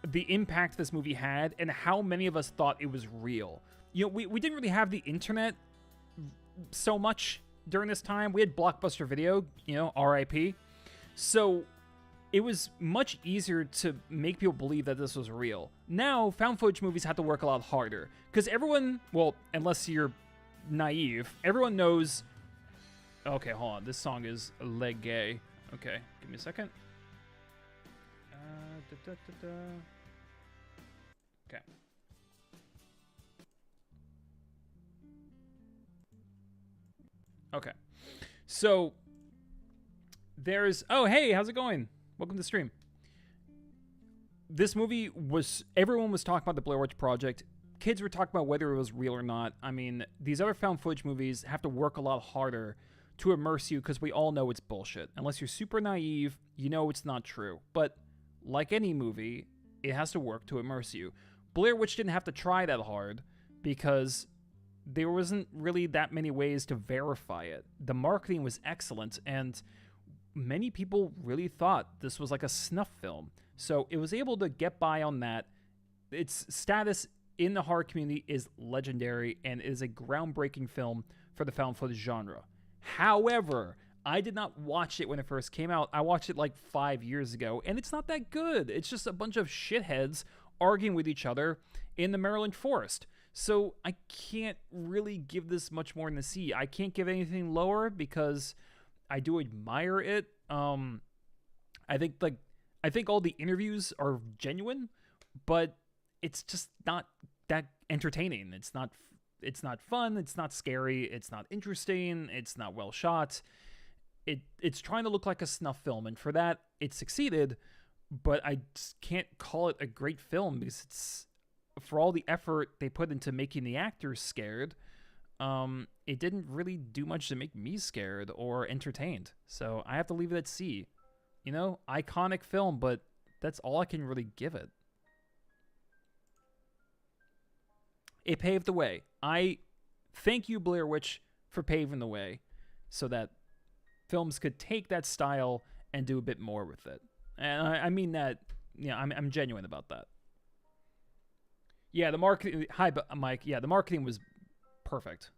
the impact this movie had and how many of us thought it was real. You know, we didn't really have the internet so much during this time. We had Blockbuster Video, RIP. So it was much easier to make people believe that this was real. Now, found footage movies have to work a lot harder. Because everyone, well, unless you're naive, everyone knows... Okay, hold on. This song is leg gay. Okay, give me a second. Okay. Okay. So there's oh hey, how's it going? Welcome to the stream. This movie was everyone was talking about the Blair Witch Project. Kids were talking about whether it was real or not. I mean, these other found footage movies have to work a lot harder to immerse you because we all know it's bullshit. Unless you're super naive, you know it's not true. But like any movie, it has to work to immerse you. Blair Witch didn't have to try that hard because there wasn't really that many ways to verify it. The marketing was excellent, and many people really thought this was like a snuff film. So it was able to get by on that. Its status in the horror community is legendary, and it is a groundbreaking film for the found footage genre. However, I did not watch it when it first came out. I watched it like 5 years ago, and it's not that good. It's just a bunch of shitheads arguing with each other in the Maryland forest. So I can't really give this much more than a C. I can't give anything lower because I do admire it. I think all the interviews are genuine, but it's just not that entertaining. It's not fun. It's not scary. It's not interesting. It's not well shot. It's trying to look like a snuff film, and for that, it succeeded. But I just can't call it a great film because it's for all the effort they put into making the actors scared. It didn't really do much to make me scared or entertained. So I have to leave it at C. You know, iconic film, but that's all I can really give it. It paved the way. I thank you, Blair Witch, for paving the way so that films could take that style and do a bit more with it. And I mean that, yeah, I'm genuine about that. Yeah, the marketing. Hi, Mike. Yeah, the marketing was perfect.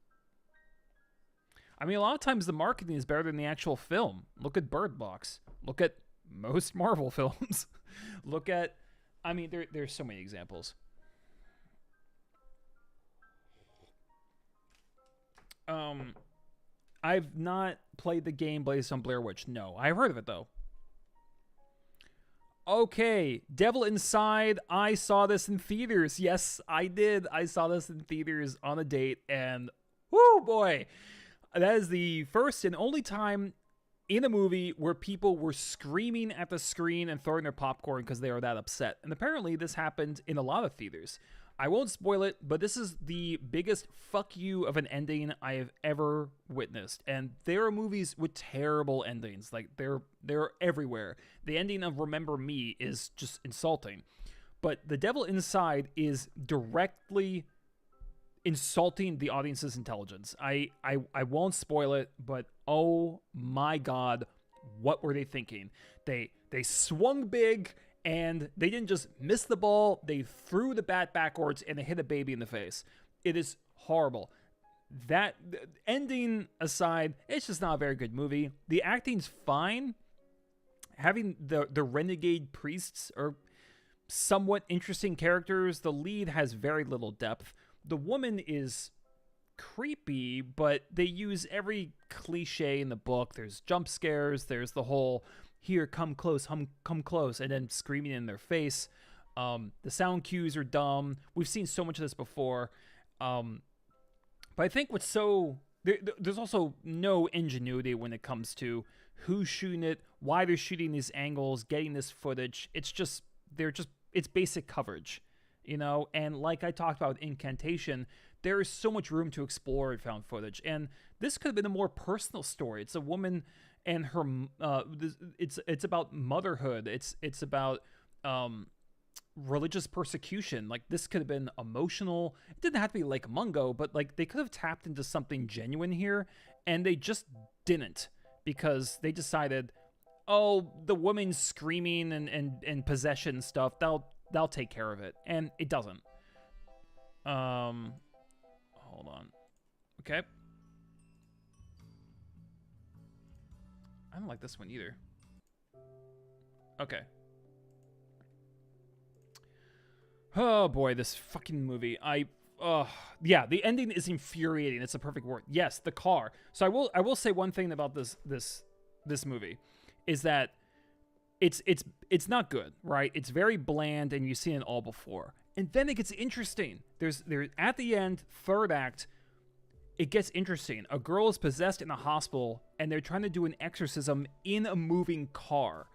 I mean, a lot of times the marketing is better than the actual film. Look at Bird Box. Look at most Marvel films. Look at, I mean, there's so many examples. I've not played the game based on Blair Witch. No, I've heard of it though. Okay, Devil Inside. I saw this in theaters. Yes, I did. I saw this in theaters on a date, and whoo boy, that is the first and only time in a movie where people were screaming at the screen and throwing their popcorn because they were that upset. And apparently this happened in a lot of theaters. I won't spoil it, but this is the biggest fuck you of an ending I have ever witnessed. And there are movies with terrible endings. Like, they're everywhere. The ending of Remember Me is just insulting. But The Devil Inside is directly insulting the audience's intelligence. I won't spoil it, but oh my god, what were they thinking? They swung big, and they didn't just miss the ball, they threw the bat backwards and they hit a baby in the face. It is horrible. That ending aside, it's just not a very good movie. The acting's fine. Having the renegade priests are somewhat interesting characters. The lead has very little depth. The woman is creepy, but they use every cliche in the book. There's jump scares. There's the whole, here, come close, come close, and then screaming in their face. The sound cues are dumb. We've seen so much of this before. But I think what's so... There's also no ingenuity when it comes to who's shooting it, why they're shooting these angles, getting this footage. It's basic coverage, you know? And like I talked about Incantation, there is so much room to explore in found footage. And this could have been a more personal story. It's a woman and her, it's about motherhood. It's about religious persecution. Like, this could have been emotional. It didn't have to be like Mungo, but like they could have tapped into something genuine here, and they just didn't, because they decided, oh, the woman's screaming and possession stuff, that'll take care of it, and it doesn't. Hold on. Okay. I don't like this one either. Okay. Oh boy, this fucking movie. Yeah, the ending is infuriating. It's a perfect word. Yes, the car. So I will say one thing about this movie is that it's not good, right? It's very bland, and you've seen it all before. And then it gets interesting. There's at the end, third act, it gets interesting. A girl is possessed in a hospital, and they're trying to do an exorcism in a moving car.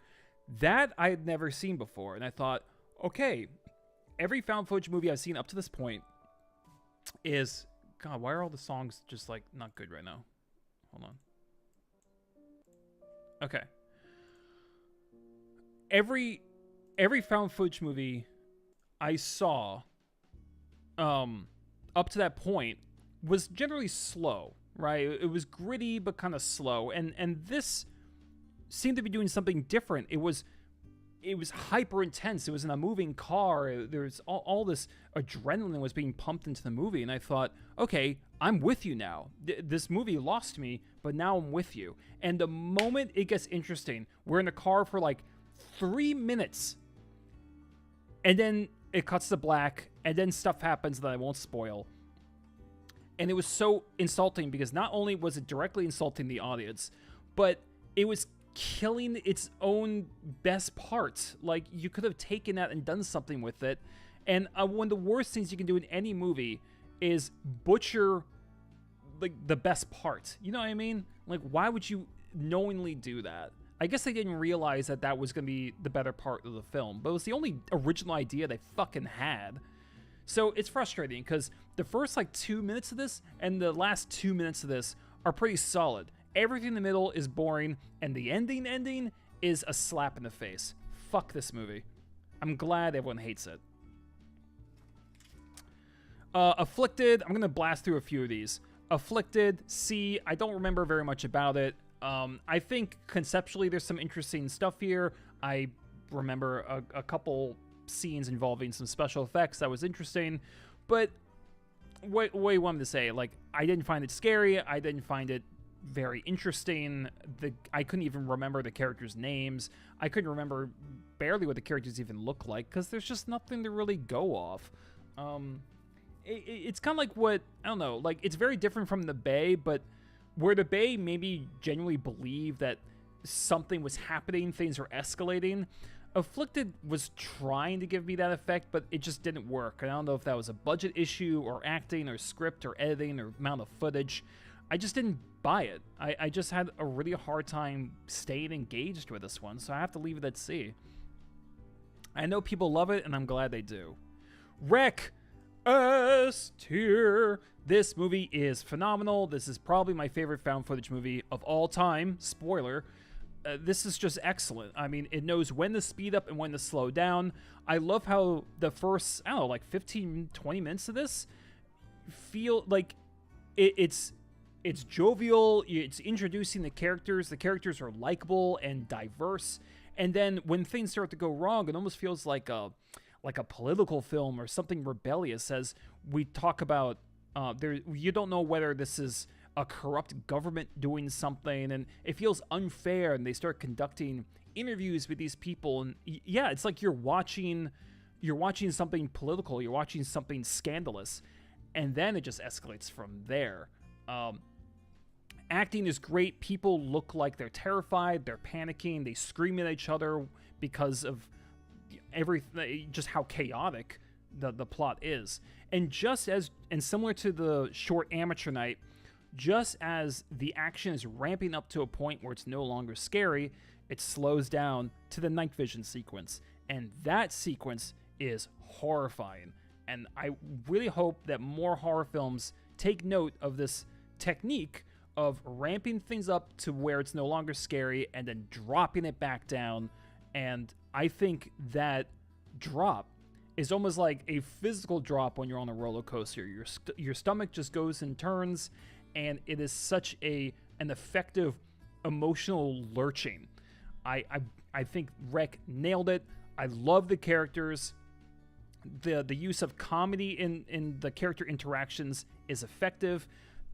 That I had never seen before, and I thought, okay, every found footage movie I've seen up to this point is... God, why are all the songs just, like, not good right now? Hold on. Okay. Every found footage movie I saw up to that point was generally slow, right? It was gritty but kind of slow, and this seemed to be doing something different. It was hyper intense. It was in a moving car. There's all this adrenaline was being pumped into the movie, and I thought, okay, I'm with you now. This movie lost me, but now I'm with you. And the moment it gets interesting, we're in a car for like 3 minutes, and then it cuts to black, and then stuff happens that I won't spoil. And it was so insulting because not only was it directly insulting the audience, but it was killing its own best parts. Like, you could have taken that and done something with it. And one of the worst things you can do in any movie is butcher, like, the best part. You know what I mean? Like, why would you knowingly do that? I guess they didn't realize that that was going to be the better part of the film, but it was the only original idea they fucking had. So it's frustrating because the first, like, 2 minutes of this and the last 2 minutes of this are pretty solid. Everything in the middle is boring, and the ending is a slap in the face. Fuck this movie. I'm glad everyone hates it. Afflicted, I'm going to blast through a few of these. Afflicted, C, I don't remember very much about it. I think conceptually there's some interesting stuff here. I remember a couple scenes involving some special effects that was interesting, but what you want me to say? Like, I didn't find it scary. I didn't find it very interesting. I couldn't even remember the characters' names. I couldn't remember barely what the characters even look like because there's just nothing to really go off. It's kind of like what, I don't know, like, it's very different from The Bay, but where The Bay maybe genuinely believed that something was happening, things were escalating, Afflicted was trying to give me that effect, but it just didn't work. I don't know if that was a budget issue or acting or script or editing or amount of footage. I just didn't buy it. I just had a really hard time staying engaged with this one, so I have to leave it at C. I know people love it, and I'm glad they do. Wreck S tier. This movie is phenomenal. This is probably my favorite found footage movie of all time. Spoiler. This is just excellent. I mean, it knows when to speed up and when to slow down. I love how the first, I don't know, like 15, 20 minutes of this feel like it's jovial. It's introducing the characters. The characters are likable and diverse. And then when things start to go wrong, it almost feels like a political film or something rebellious, as we talk about. You don't know whether this is a corrupt government doing something, and it feels unfair, and they start conducting interviews with these people, and yeah, it's like you're watching something political, you're watching something scandalous, and then it just escalates from there. Acting is great. People look like they're terrified, they're panicking, they scream at each other because of everything, just how chaotic the plot is. And similar to the short Amateur Night, just as the action is ramping up to a point where it's no longer scary, it slows down to the night vision sequence. And that sequence is horrifying. And I really hope that more horror films take note of this technique of ramping things up to where it's no longer scary and then dropping it back down. And I think that drop is almost like a physical drop when you're on a roller coaster. Your stomach just goes and turns, and it is such an effective emotional lurching. I think Rec nailed it. I love the characters. The use of comedy in the character interactions is effective.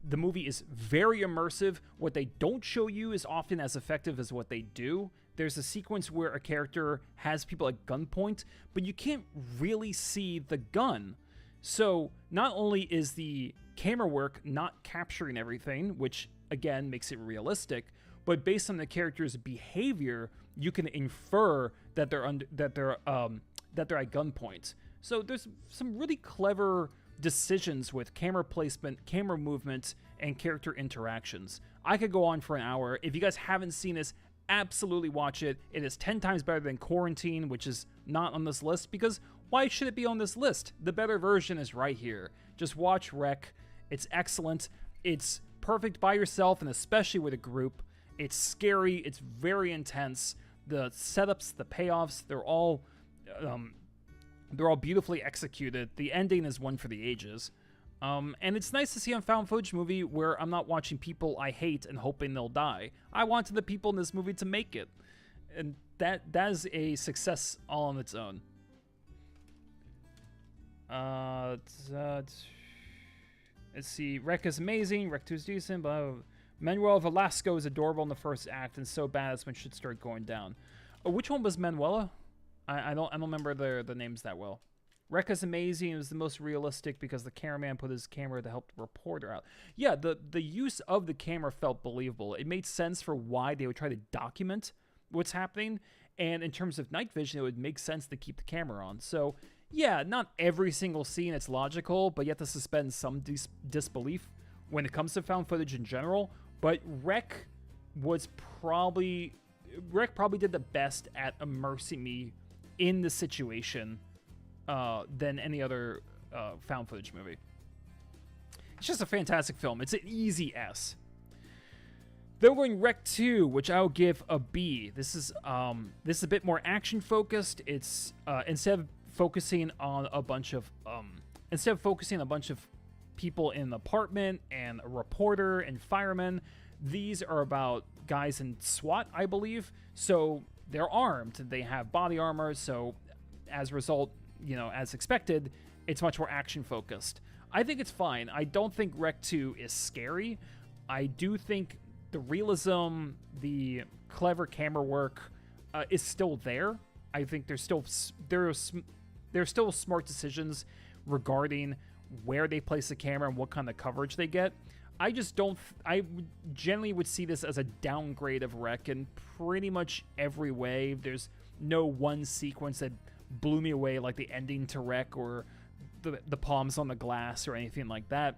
The movie is very immersive. What they don't show you is often as effective as what they do. There's a sequence where a character has people at gunpoint, but you can't really see the gun. So not only is the camera work not capturing everything, which again makes it realistic, but based on the character's behavior, you can infer that they're at gunpoint. So there's some really clever decisions with camera placement, camera movement, and character interactions. I could go on for an hour. If you guys haven't seen this, absolutely watch it. It is 10 times better than Quarantine, which is not on this list, because why should it be on this list? The better version is right here. Just watch Wreck. It's excellent. It's perfect by yourself, and especially with a group. It's scary. It's very intense. The setups, the payoffs, they're all beautifully executed. The ending is one for the ages. And it's nice to see a found footage movie where I'm not watching people I hate and hoping they'll die. I wanted the people in this movie to make it. And that is a success all on its own. Let's see. Wreck is amazing. Wreck 2 is decent. But Manuel Velasco is adorable in the first act and so bad when shit started going down. Oh, which one was Manuela? I don't remember the names that well. Wreck is amazing. It was the most realistic because the cameraman put his camera to help the reporter out. Yeah, the use of the camera felt believable. It made sense for why they would try to document what's happening. And in terms of night vision, it would make sense to keep the camera on. So, yeah, not every single scene is logical, but you have to suspend some disbelief when it comes to found footage in general. But Wreck probably did the best at immersing me in the situation than any other found footage movie. It's just a fantastic film. It's an easy S. Then we're in Wreck 2, which I'll give a B. This is a bit more action focused. It's instead of focusing on a bunch of people in an apartment and a reporter and firemen, these are about guys in SWAT, I believe. So they're armed. They have body armor. So as a result, as expected, it's much more action focused. I think it's fine. I don't think Wreck 2 is scary. I do think the realism, the clever camera work is still there. I think there's still smart decisions regarding where they place the camera and what kind of coverage they get. I generally would see this as a downgrade of Wreck in pretty much every way. There's no one sequence that blew me away like the ending to Wreck or the palms on the glass or anything like that.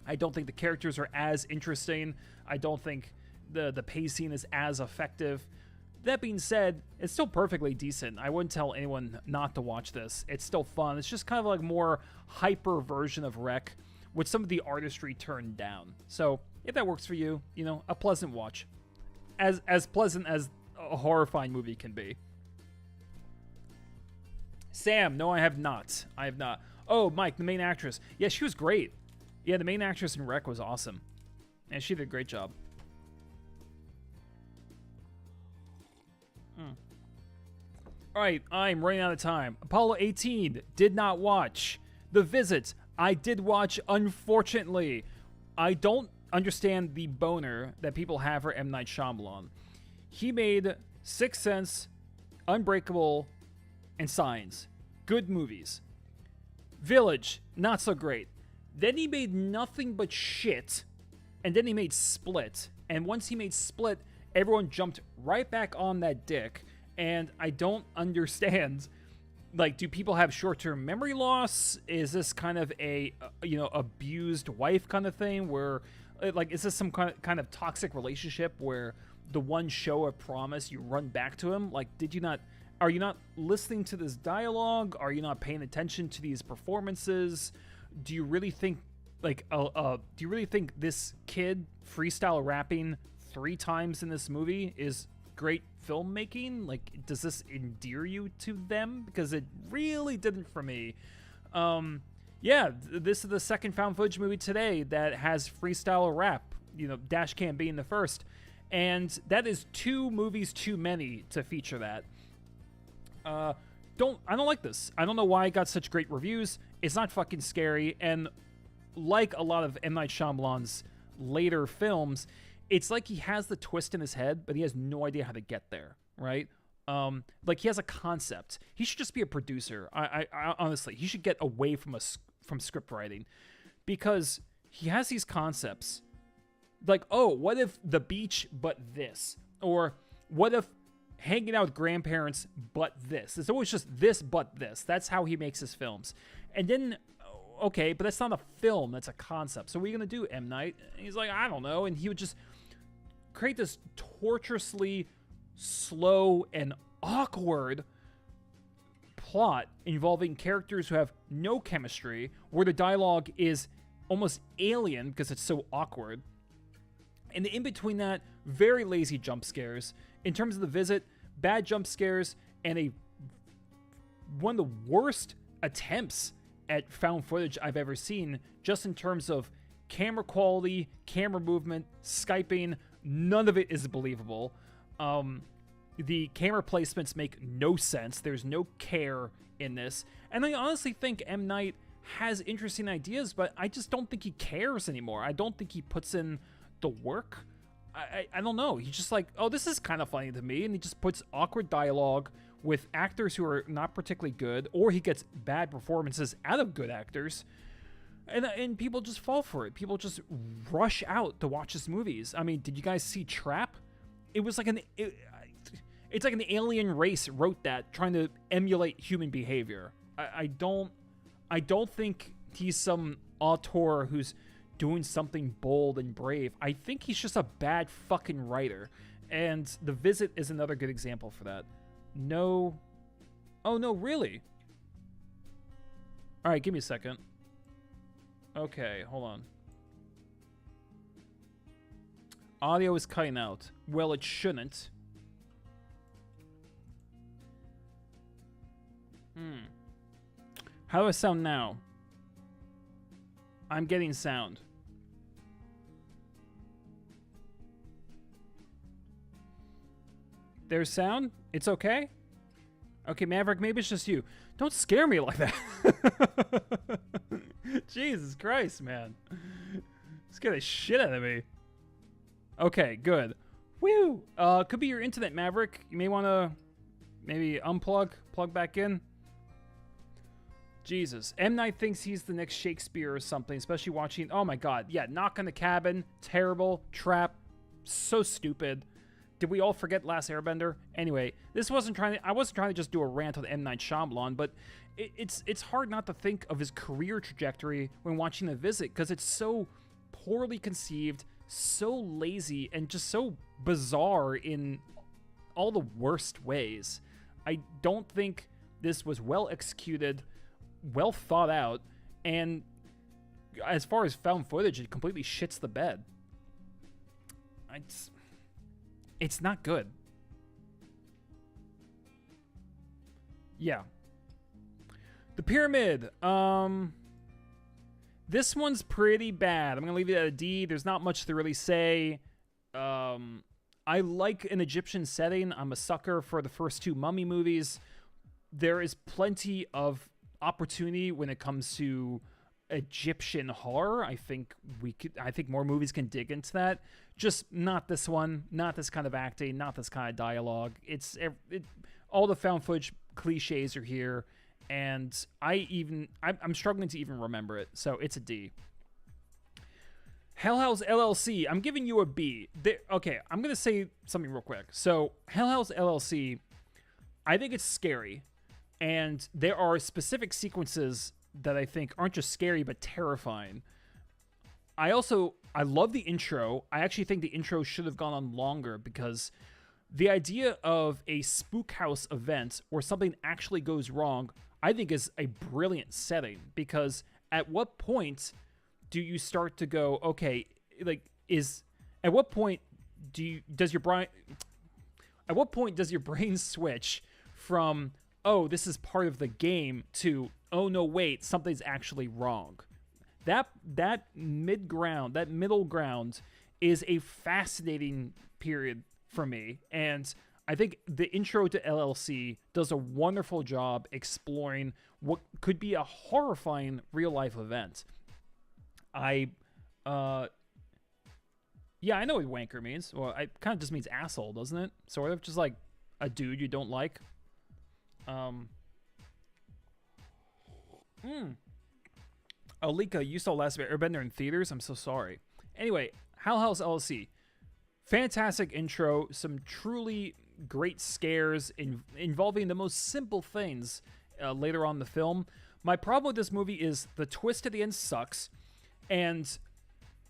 I don't think the characters are as interesting. I don't think the pacing is as effective. That being said, it's still perfectly decent. I wouldn't tell anyone not to watch this. It's still fun. It's just kind of like more hyper version of Wreck with some of the artistry turned down. So if that works for you, a pleasant watch. As pleasant as a horrifying movie can be. Sam, no, I have not. Oh, Mike, the main actress. Yeah, she was great. Yeah, the main actress in Wreck was awesome. And she did a great job. All right, I'm running out of time. Apollo 18, did not watch. The Visit, I did watch, unfortunately. I don't understand the boner that people have for M. Night Shyamalan. He made Sixth Sense, Unbreakable, and Signs. Good movies. Village, not so great. Then he made nothing but shit, and then he made Split. And once he made Split, everyone jumped right back on that dick. And I don't understand, do people have short-term memory loss? Is this kind of a, abused wife kind of thing where, is this some kind of toxic relationship where the one show of promise you run back to him? Are you not listening to this dialogue? Are you not paying attention to these performances? Do you really think, this kid freestyle rapping 3 times in this movie is great filmmaking? Does this endear you to them? Because it really didn't for me. Yeah, this is the second found footage movie today that has freestyle rap, Dashcam being the first. And that is 2 movies too many to feature that. I don't like this. I don't know why it got such great reviews. It's not fucking scary. And like a lot of M. Night Shyamalan's later films, it's like he has the twist in his head, but he has no idea how to get there, right? He has a concept. He should just be a producer. I honestly, he should get away from script writing, because he has these concepts. What if the beach, but this? Or what if hanging out with grandparents, but this. It's always just this, but this. That's how he makes his films. And then, okay, but that's not a film. That's a concept. So what are you going to do, M. Night? And he's like, I don't know. And he would just create this torturously slow and awkward plot involving characters who have no chemistry, where the dialogue is almost alien because it's so awkward. And in between that, very lazy jump scares. In terms of The Visit, bad jump scares and one of the worst attempts at found footage I've ever seen, just in terms of camera quality, camera movement, Skyping. None of it is believable. The camera placements make no sense. There's no care in this. And I honestly think M. Night has interesting ideas, but I just don't think he cares anymore. I don't think he puts in the work. I don't know. He's just like, oh, this is kind of funny to me. And he just puts awkward dialogue with actors who are not particularly good, or he gets bad performances out of good actors. And people just fall for it. People just rush out to watch his movies. I mean, did you guys see Trap? It was like it's like an alien race wrote that, trying to emulate human behavior. I don't think he's some auteur who's doing something bold and brave. I think he's just a bad fucking writer. And The Visit is another good example for that. No. Oh, no, really? All right, give me a second. Okay, hold on. Audio is cutting out. Well, it shouldn't. How do I sound now? I'm getting sound. There's sound? It's okay? Okay, Maverick, maybe it's just you. Don't scare me like that. Jesus Christ, man. Scare the shit out of me. Okay, good. Woo! Could be your internet, Maverick. You may want to maybe unplug, plug back in. Jesus. M. Night thinks he's the next Shakespeare or something, especially watching... Oh my god. Yeah, Knock on the Cabin. Terrible. Trap. So stupid. Did we all forget Last Airbender? Anyway, I wasn't trying to just do a rant on M. Night Shyamalan, but it's hard not to think of his career trajectory when watching The Visit, because it's so poorly conceived, so lazy, and just so bizarre in all the worst ways. I don't think this was well executed, well thought out, and as far as found footage, it completely shits the bed. It's not good. Yeah. The Pyramid. This one's pretty bad. I'm gonna leave it at a D. There's not much to really say. I like an Egyptian setting. I'm a sucker for the first two Mummy movies. There is plenty of opportunity when it comes to Egyptian horror. I think more movies can dig into that. Just not this one, not this kind of acting, not this kind of dialogue. All the found footage cliches are here, and I'm struggling to even remember it, so it's a D. Hell House LLC, I'm giving you a B. Okay, I'm gonna say something real quick. So Hell House LLC, I think it's scary, and there are specific sequences that I think aren't just scary but terrifying. I love the intro. I actually think the intro should have gone on longer, because the idea of a spook house event where something actually goes wrong, I think is a brilliant setting, because at what point do you start to go, okay, at what point does your brain switch from, oh, this is part of the game, to, oh no, wait, something's actually wrong. That middle ground is a fascinating period for me, and I think the intro to LLC does a wonderful job exploring what could be a horrifying real life event. I know what wanker means. Well, it kind of just means asshole, doesn't it? Sort of, just like a dude you don't like. Alika, you saw Last Airbender in theaters? I'm so sorry. Anyway, Hell House LLC. Fantastic intro. Some truly great scares involving the most simple things later on in the film. My problem with this movie is the twist at the end sucks, and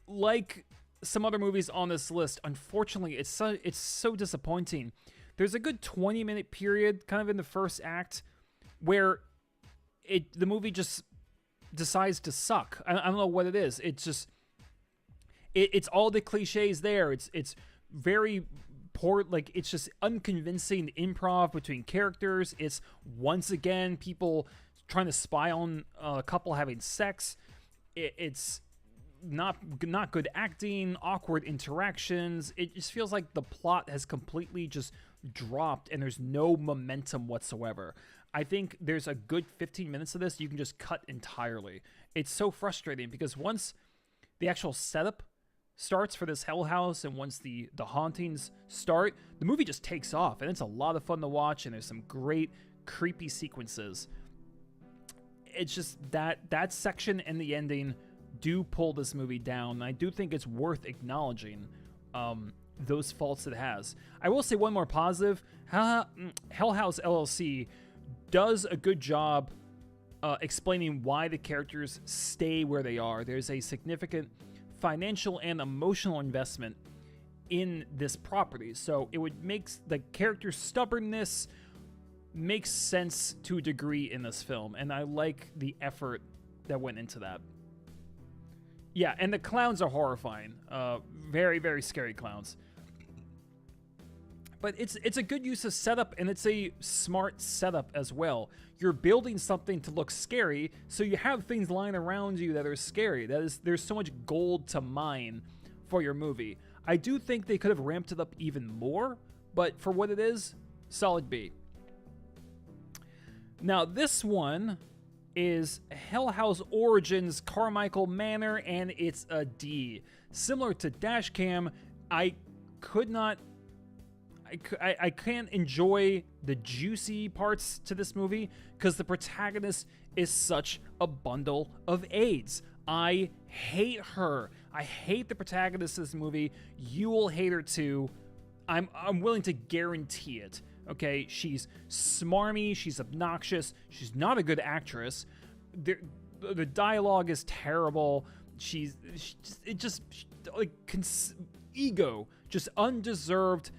like some other movies on this list, unfortunately, it's so disappointing. There's a good 20-minute period kind of in the first act where the movie just decides to suck. I don't know what it is. It's just it's all the cliches there. It's very poor, like it's just unconvincing improv between characters. It's once again people trying to spy on a couple having sex. It's not good acting, awkward interactions. It just feels like the plot has completely just dropped and there's no momentum whatsoever. I think there's a good 15 minutes of this you can just cut entirely. It's so frustrating because once the actual setup starts for this hell house and once the hauntings start, the movie just takes off and it's a lot of fun to watch and there's some great creepy sequences. It's just that section and the ending do pull this movie down, and I do think it's worth acknowledging those faults it has. I will say one more positive. Hell House LLC does a good job explaining why the characters stay where they are. There's a significant financial and emotional investment in this property, so it would make the character's stubbornness makes sense to a degree in this film, and I like the effort that went into that. Yeah, and the clowns are horrifying. Very, very scary clowns. But it's a good use of setup, and it's a smart setup as well. You're building something to look scary, so you have things lying around you that are scary. There's so much gold to mine for your movie. I do think they could have ramped it up even more, but for what it is, solid B. Now, this one is Hell House Origins Carmichael Manor, and it's a D. Similar to Dashcam, I can't enjoy the juicy parts to this movie because the protagonist is such a bundle of AIDS. I hate her. I hate the protagonist of this movie. You will hate her too. I'm willing to guarantee it. Okay, she's smarmy, she's obnoxious, she's not a good actress. The dialogue is terrible. Ego, just undeserved,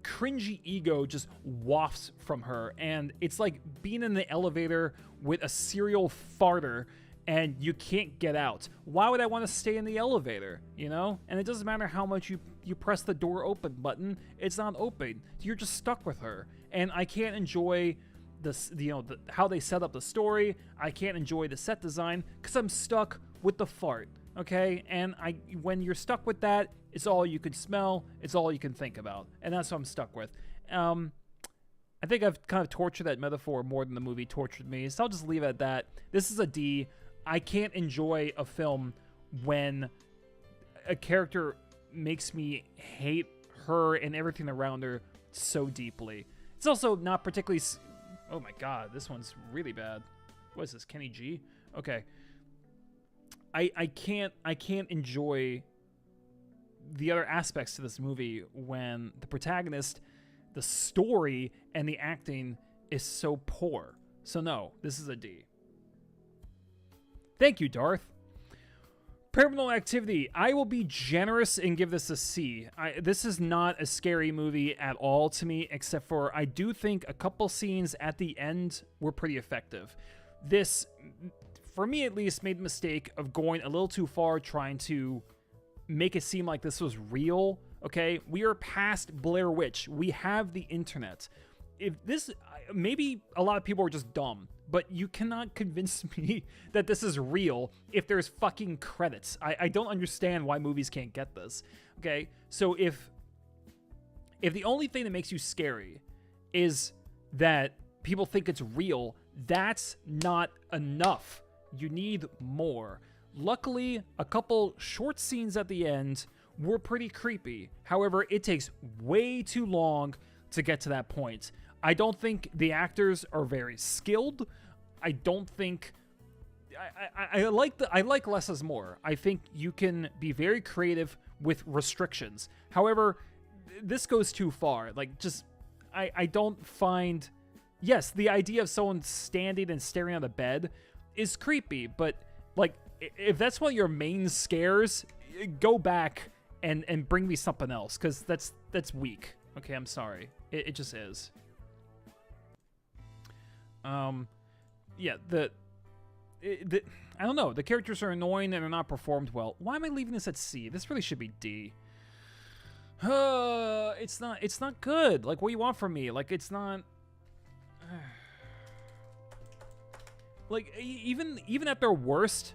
cringy ego just wafts from her, and it's like being in the elevator with a serial farter and you can't get out. Why would I want to stay in the elevator, you know? And it doesn't matter how much you press the door open button, it's not open. You're just stuck with her, and I can't enjoy how they set up the story. I can't enjoy the set design because I'm stuck with the fart. Okay, and when you're stuck with that, it's all you can smell, it's all you can think about, and that's what I'm stuck with. I think I've kind of tortured that metaphor more than the movie tortured me, so I'll just leave it at that. This is a D. I can't enjoy a film when a character makes me hate her and everything around her so deeply. It's also not particularly... Oh my god, this one's really bad. What is this, Kenny G? Okay. I can't enjoy the other aspects to this movie when the protagonist, the story, and the acting is so poor. So no, this is a D. Thank you, Darth. Paranormal Activity. I will be generous and give this a C. This is not a scary movie at all to me, except for I do think a couple scenes at the end were pretty effective. This, for me at least, made the mistake of going a little too far trying to make it seem like this was real. Okay, we are past Blair Witch. We have the internet. If this, maybe a lot of people are just dumb, but you cannot convince me that this is real if there's fucking credits. I don't understand why movies can't get this. Okay, so if the only thing that makes you scary is that people think it's real, that's not enough. You need more. Luckily, a couple short scenes at the end were pretty creepy. However, it takes way too long to get to that point. I don't think the actors are very skilled. I don't think... I like less is more. I think you can be very creative with restrictions. However, this goes too far. Like, just, I don't find, yes, the idea of someone standing and staring at a bed is creepy, but, like, if that's one of your main scares, go back and bring me something else, because that's weak. Okay, I'm sorry. It just is. Yeah, I don't know. The characters are annoying and are not performed well. Why am I leaving this at C? This really should be D. It's not good. Like, what do you want from me? Like, it's not... Like, even at their worst,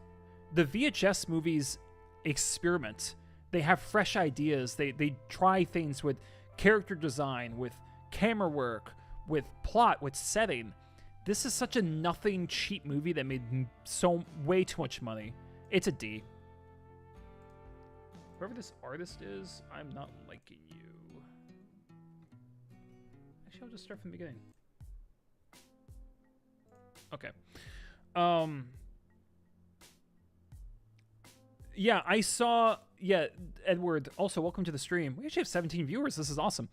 the VHS movies experiment. They have fresh ideas. They try things with character design, with camera work, with plot, with setting. This is such a nothing, cheap movie that made way too much money. It's a D. Whoever this artist is, I'm not liking you. Actually, I'll just start from the beginning. Okay. Yeah, I saw... Yeah, Edward, also welcome to the stream. We actually have 17 viewers. This is awesome.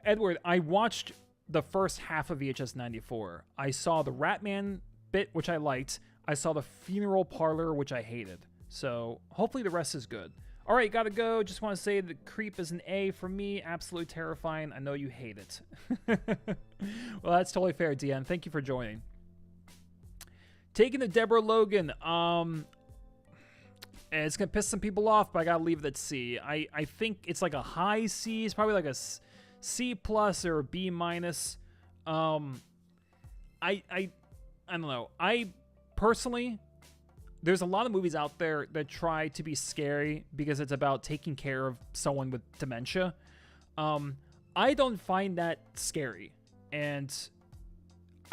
Edward, I watched the first half of VHS 94. I saw the Ratman bit, which I liked. I saw the Funeral Parlor, which I hated. So hopefully the rest is good. All right, gotta go. Just want to say the Creep is an A for me. Absolutely terrifying. I know you hate it. Well, that's totally fair, DN. Thank you for joining. Taking the Deborah Logan. It's gonna piss some people off, but I gotta leave it at C. I think it's like a high C. It's probably like a C plus or a B minus. I don't know. I personally, there's a lot of movies out there that try to be scary because it's about taking care of someone with dementia. I don't find that scary, and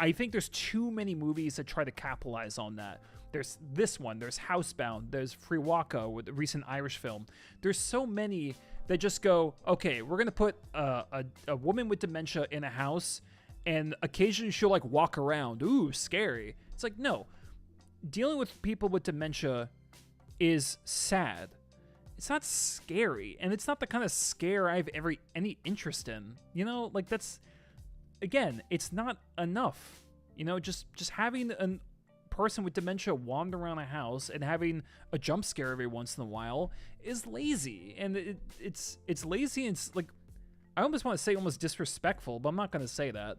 I think there's too many movies that try to capitalize on that. There's this one, there's Housebound, there's Free Waka with a recent Irish film. There's so many that just go, okay, we're gonna put a woman with dementia in a house, and occasionally she'll like walk around. Ooh, scary. It's like, no. Dealing with people with dementia is sad. It's not scary, and it's not the kind of scare I have any interest in. You know, like that's, again, it's not enough. You know, just having a person with dementia wander around a house and having a jump scare every once in a while is lazy, and it's lazy, and it's like, I almost want to say almost disrespectful, but I'm not going to say that.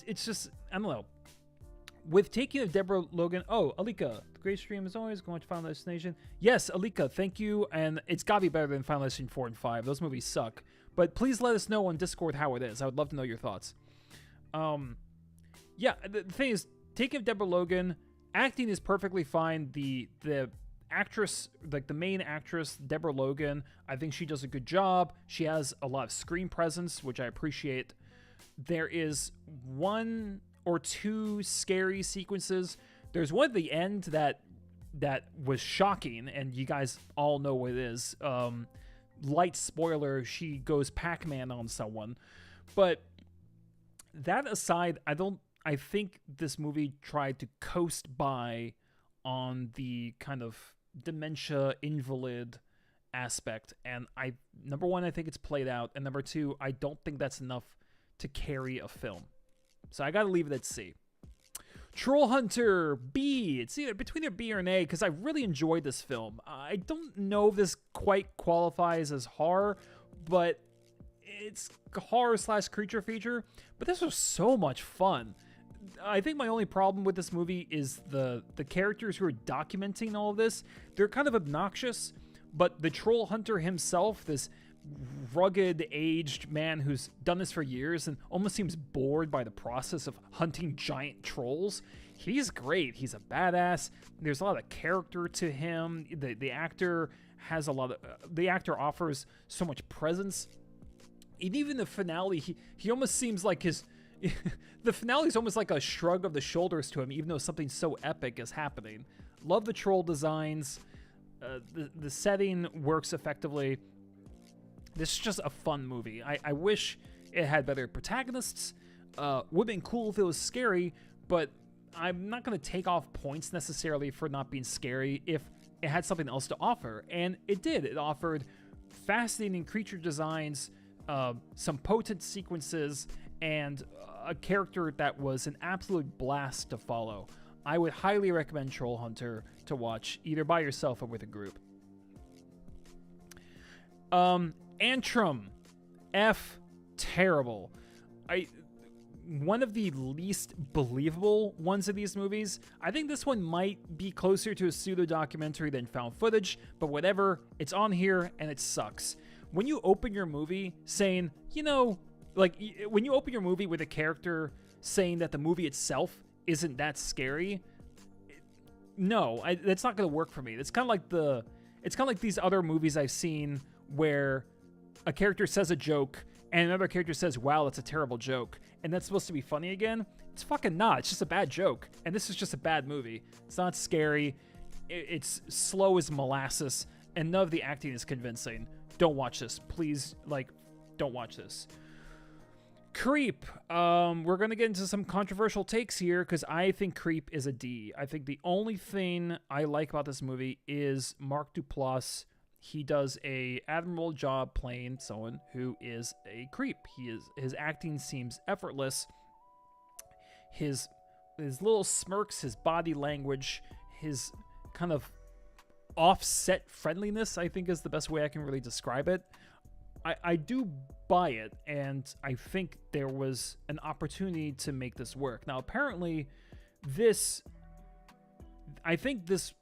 It's just, I don't know. With taking of Deborah Logan, oh, Alika, great stream as always, going to Final Destination. Yes, Alika, thank you, and it's got to be better than Final Destination 4 and 5. Those movies suck. But please let us know on Discord how it is. I would love to know your thoughts. Yeah, the thing is, taking of Deborah Logan, acting is perfectly fine. The actress, like the main actress, Deborah Logan, I think she does a good job. She has a lot of screen presence, which I appreciate. There is one or two scary sequences. There's one at the end that was shocking, and you guys all know what it is. Light spoiler, she goes Pac-Man on someone. But that aside, I think this movie tried to coast by on the kind of dementia invalid aspect, and number one, I think it's played out, and number two, I don't think that's enough to carry a film. So I gotta leave it at C. Troll Hunter, B. It's either between a B or an A, because I really enjoyed this film. I don't know if this quite qualifies as horror, but it's horror/creature feature. But this was so much fun. I think my only problem with this movie is the characters who are documenting all of this. They're kind of obnoxious, but the Troll Hunter himself, this rugged, aged man who's done this for years and almost seems bored by the process of hunting giant trolls, he's great. He's a badass. There's a lot of character to him. The actor has a lot of... the actor offers so much presence. And even the finale, he almost seems like his... the finale is almost like a shrug of the shoulders to him, even though something so epic is happening. Love the troll designs. The setting works effectively. This is just a fun movie. I wish it had better protagonists. Would have been cool if it was scary, but I'm not going to take off points necessarily for not being scary if it had something else to offer. And it did. It offered fascinating creature designs, some potent sequences, and a character that was an absolute blast to follow. I would highly recommend Troll Hunter to watch, either by yourself or with a group. Antrum. Terrible. One of the least believable ones of these movies. I think this one might be closer to a pseudo-documentary than found footage, but whatever, it's on here and it sucks. When you open your movie saying, when you open your movie with a character saying that the movie itself isn't that scary, no, that's not going to work for me. It's kind of like these other movies I've seen where a character says a joke and another character says, wow, that's a terrible joke, and that's supposed to be funny again. It's fucking not. It's just a bad joke, and this is just a bad movie. It's not scary. It's slow as molasses, and none of the acting is convincing. Don't watch this. Please, don't watch this. Creep. We're going to get into some controversial takes here, because I think Creep is a D. I think the only thing I like about this movie is Mark Duplass. He does a admirable job playing someone who is a creep. His acting seems effortless. His little smirks, his body language, his kind of offset friendliness, I think is the best way I can really describe it. I do buy it, and I think there was an opportunity to make this work. Now, apparently, I think this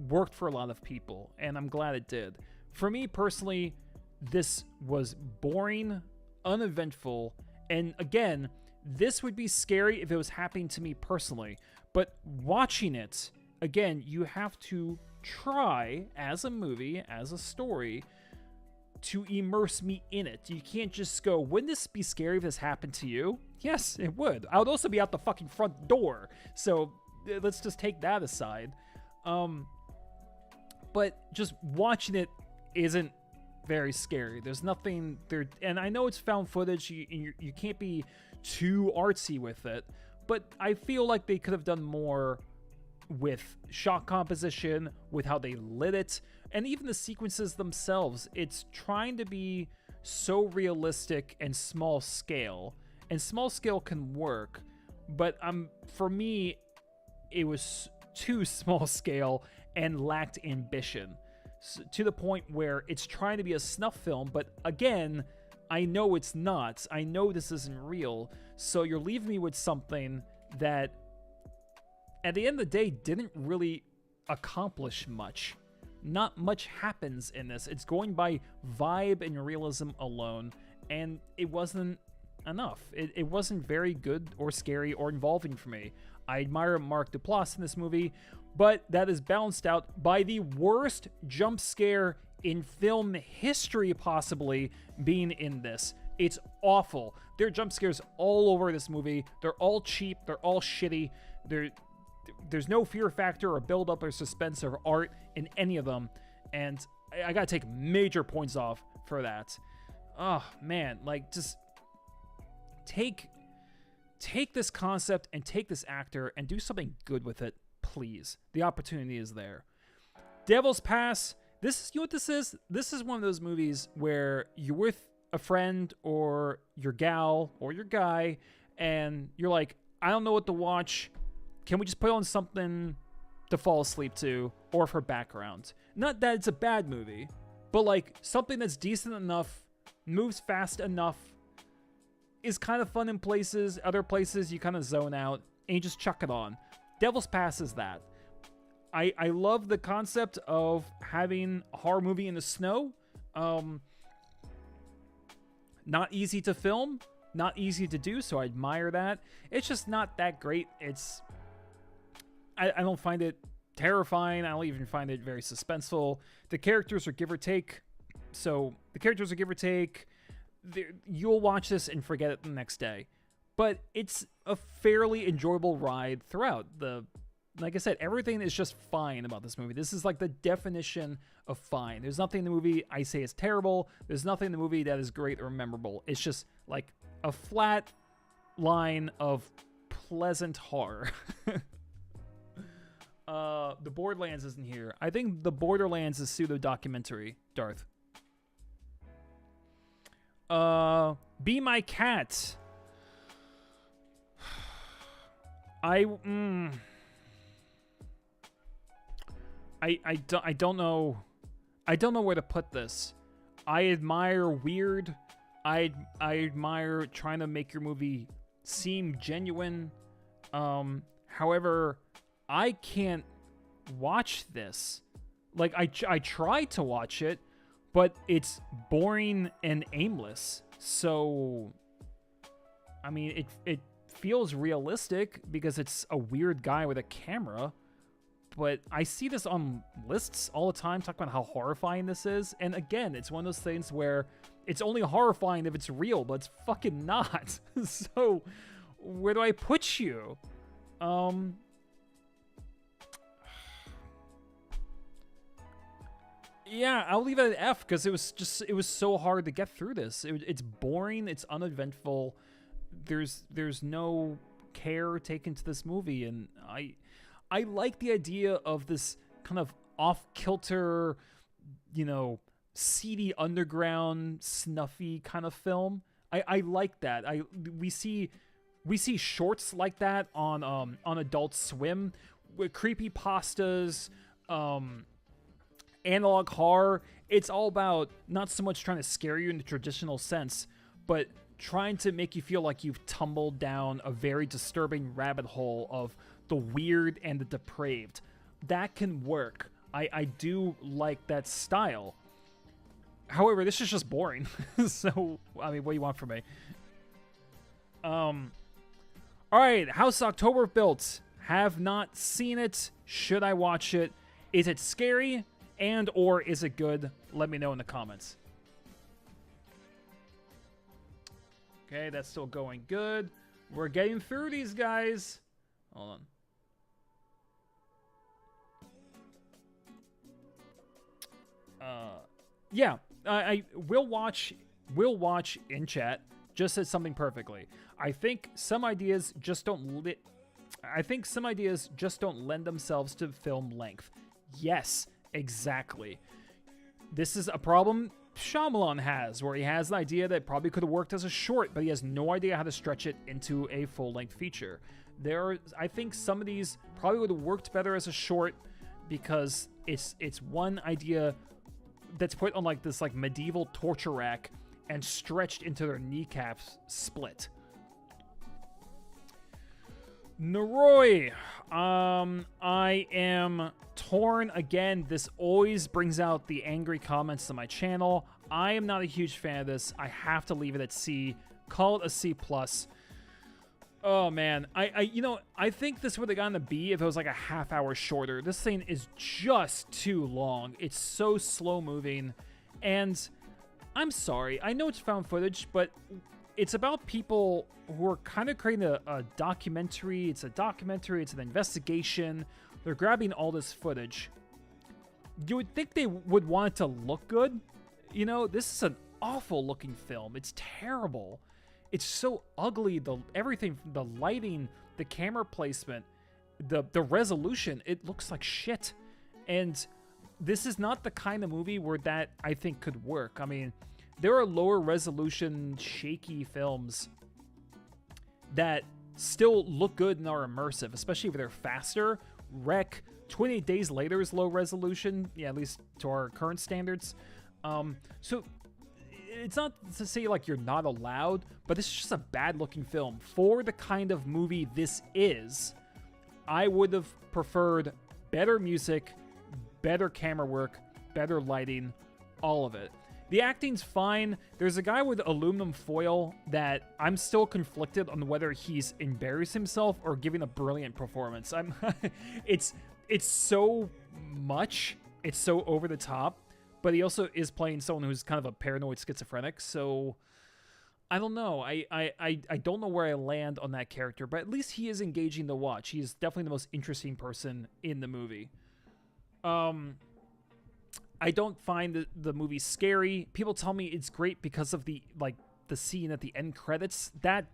worked for a lot of people, and I'm glad it did. For me personally, this was boring, uneventful, and again, this would be scary if it was happening to me personally, but watching it, again, you have to try, as a movie, as a story, to immerse me in it. You can't just go, wouldn't this be scary if this happened to you? Yes, it would. I would also be out the fucking front door, so let's just take that aside. But just watching it isn't very scary. There's nothing there, and I know it's found footage. You can't be too artsy with it, but I feel like they could have done more with shot composition, with how they lit it, and even the sequences themselves. It's trying to be so realistic and small scale, and small scale can work, but for me, it was too small scale and lacked ambition, to the point where it's trying to be a snuff film, but again, I know it's not. I know this isn't real, so you're leaving me with something that, at the end of the day, didn't really accomplish much. Not much happens in this. It's going by vibe and realism alone, and it wasn't enough. It wasn't very good or scary or involving for me. I admire Mark Duplass in this movie, but that is balanced out by the worst jump scare in film history, possibly, being in this. It's awful. There are jump scares all over this movie. They're all cheap. They're all shitty. There's no fear factor or build-up or suspense or art in any of them, and I gotta take major points off for that. Oh, man, just take this concept and take this actor and do something good with it, please. The opportunity is there. Devil's Pass. You know what this is? This is one of those movies where you're with a friend or your gal or your guy, and you're like, I don't know what to watch. Can we just put on something to fall asleep to, or for background? Not that it's a bad movie, but something that's decent enough, moves fast enough, is kind of fun in places. Other places you kind of zone out, and you just chuck it on. Devil's Pass is that. I love the concept of having a horror movie in the snow. Not easy to film, not easy to do, so I admire that. It's just not that great. I don't find it terrifying. I don't even find it very suspenseful. The characters are give or take. You'll watch this and forget it the next day. But it's a fairly enjoyable ride throughout. Like I said, everything is just fine about this movie. This is the definition of fine. There's nothing in the movie I say is terrible. There's nothing in the movie that is great or memorable. It's just a flat line of pleasant horror. The Borderlands isn't here. I think the Borderlands is pseudo-documentary, Darth. Be My Cat. I don't know. I don't know where to put this. I admire weird. I admire trying to make your movie seem genuine. However, I can't watch this. Like, I try to watch it, but it's boring and aimless. So, I mean, it feels realistic because it's a weird guy with a camera. But I see this on lists all the time talking about how horrifying this is. And again, it's one of those things where it's only horrifying if it's real, but it's fucking not. So, where do I put you? Yeah, I'll leave it at F because it was so hard to get through this. It's boring, it's uneventful. There's no care taken to this movie, and I like the idea of this kind of off-kilter, seedy underground, snuffy kind of film. I like that. We see shorts like that on Adult Swim with creepypastas, analog horror. It's all about not so much trying to scare you in the traditional sense, but trying to make you feel like you've tumbled down a very disturbing rabbit hole of the weird and the depraved. That can work. I do like that style. However, this is just boring. So, I mean, what do you want from me? Alright, House October Built. Have not seen it. Should I watch it? Is it scary? And or is it good? Let me know in the comments. Okay, that's still going good. We're getting through these guys. Hold on. Yeah, I will watch in chat. Just said something perfectly. I think some ideas just don't lend themselves to film length. Yes, exactly. This is a problem Shyamalan has, where he has an idea that probably could have worked as a short, but he has no idea how to stretch it into a full-length feature. I think some of these probably would have worked better as a short because it's one idea that's put on like this medieval torture rack and stretched into their kneecaps split. Noroi, I am torn again. This always brings out the angry comments to my channel. I am not a huge fan of this. I have to leave it at C. Call it a C+. Oh man, I think this would have gotten a B if it was like a half hour shorter. This thing is just too long. It's so slow moving, and I'm sorry. I know it's found footage, but it's about people who are kind of creating a documentary. It's a documentary. It's an investigation. They're grabbing all this footage. You would think they would want it to look good. This is an awful looking film. It's terrible. It's so ugly. Everything, the lighting, the camera placement, the resolution, it looks like shit. And this is not the kind of movie where that, I think, could work. I mean, there are lower resolution, shaky films that still look good and are immersive, especially if they're faster. Wreck, 28 Days Later is low resolution, yeah, at least to our current standards. So it's not to say like you're not allowed, but this is just a bad looking film. For the kind of movie this is, I would have preferred better music, better camera work, better lighting, all of it. The acting's fine. There's a guy with aluminum foil that I'm still conflicted on whether he's embarrassed himself or giving a brilliant performance. It's so much. It's so over the top. But he also is playing someone who's kind of a paranoid schizophrenic. So I don't know. I don't know where I land on that character. But at least he is engaging to watch. He is definitely the most interesting person in the movie. I don't find the movie scary. People tell me it's great because of the scene at the end credits. That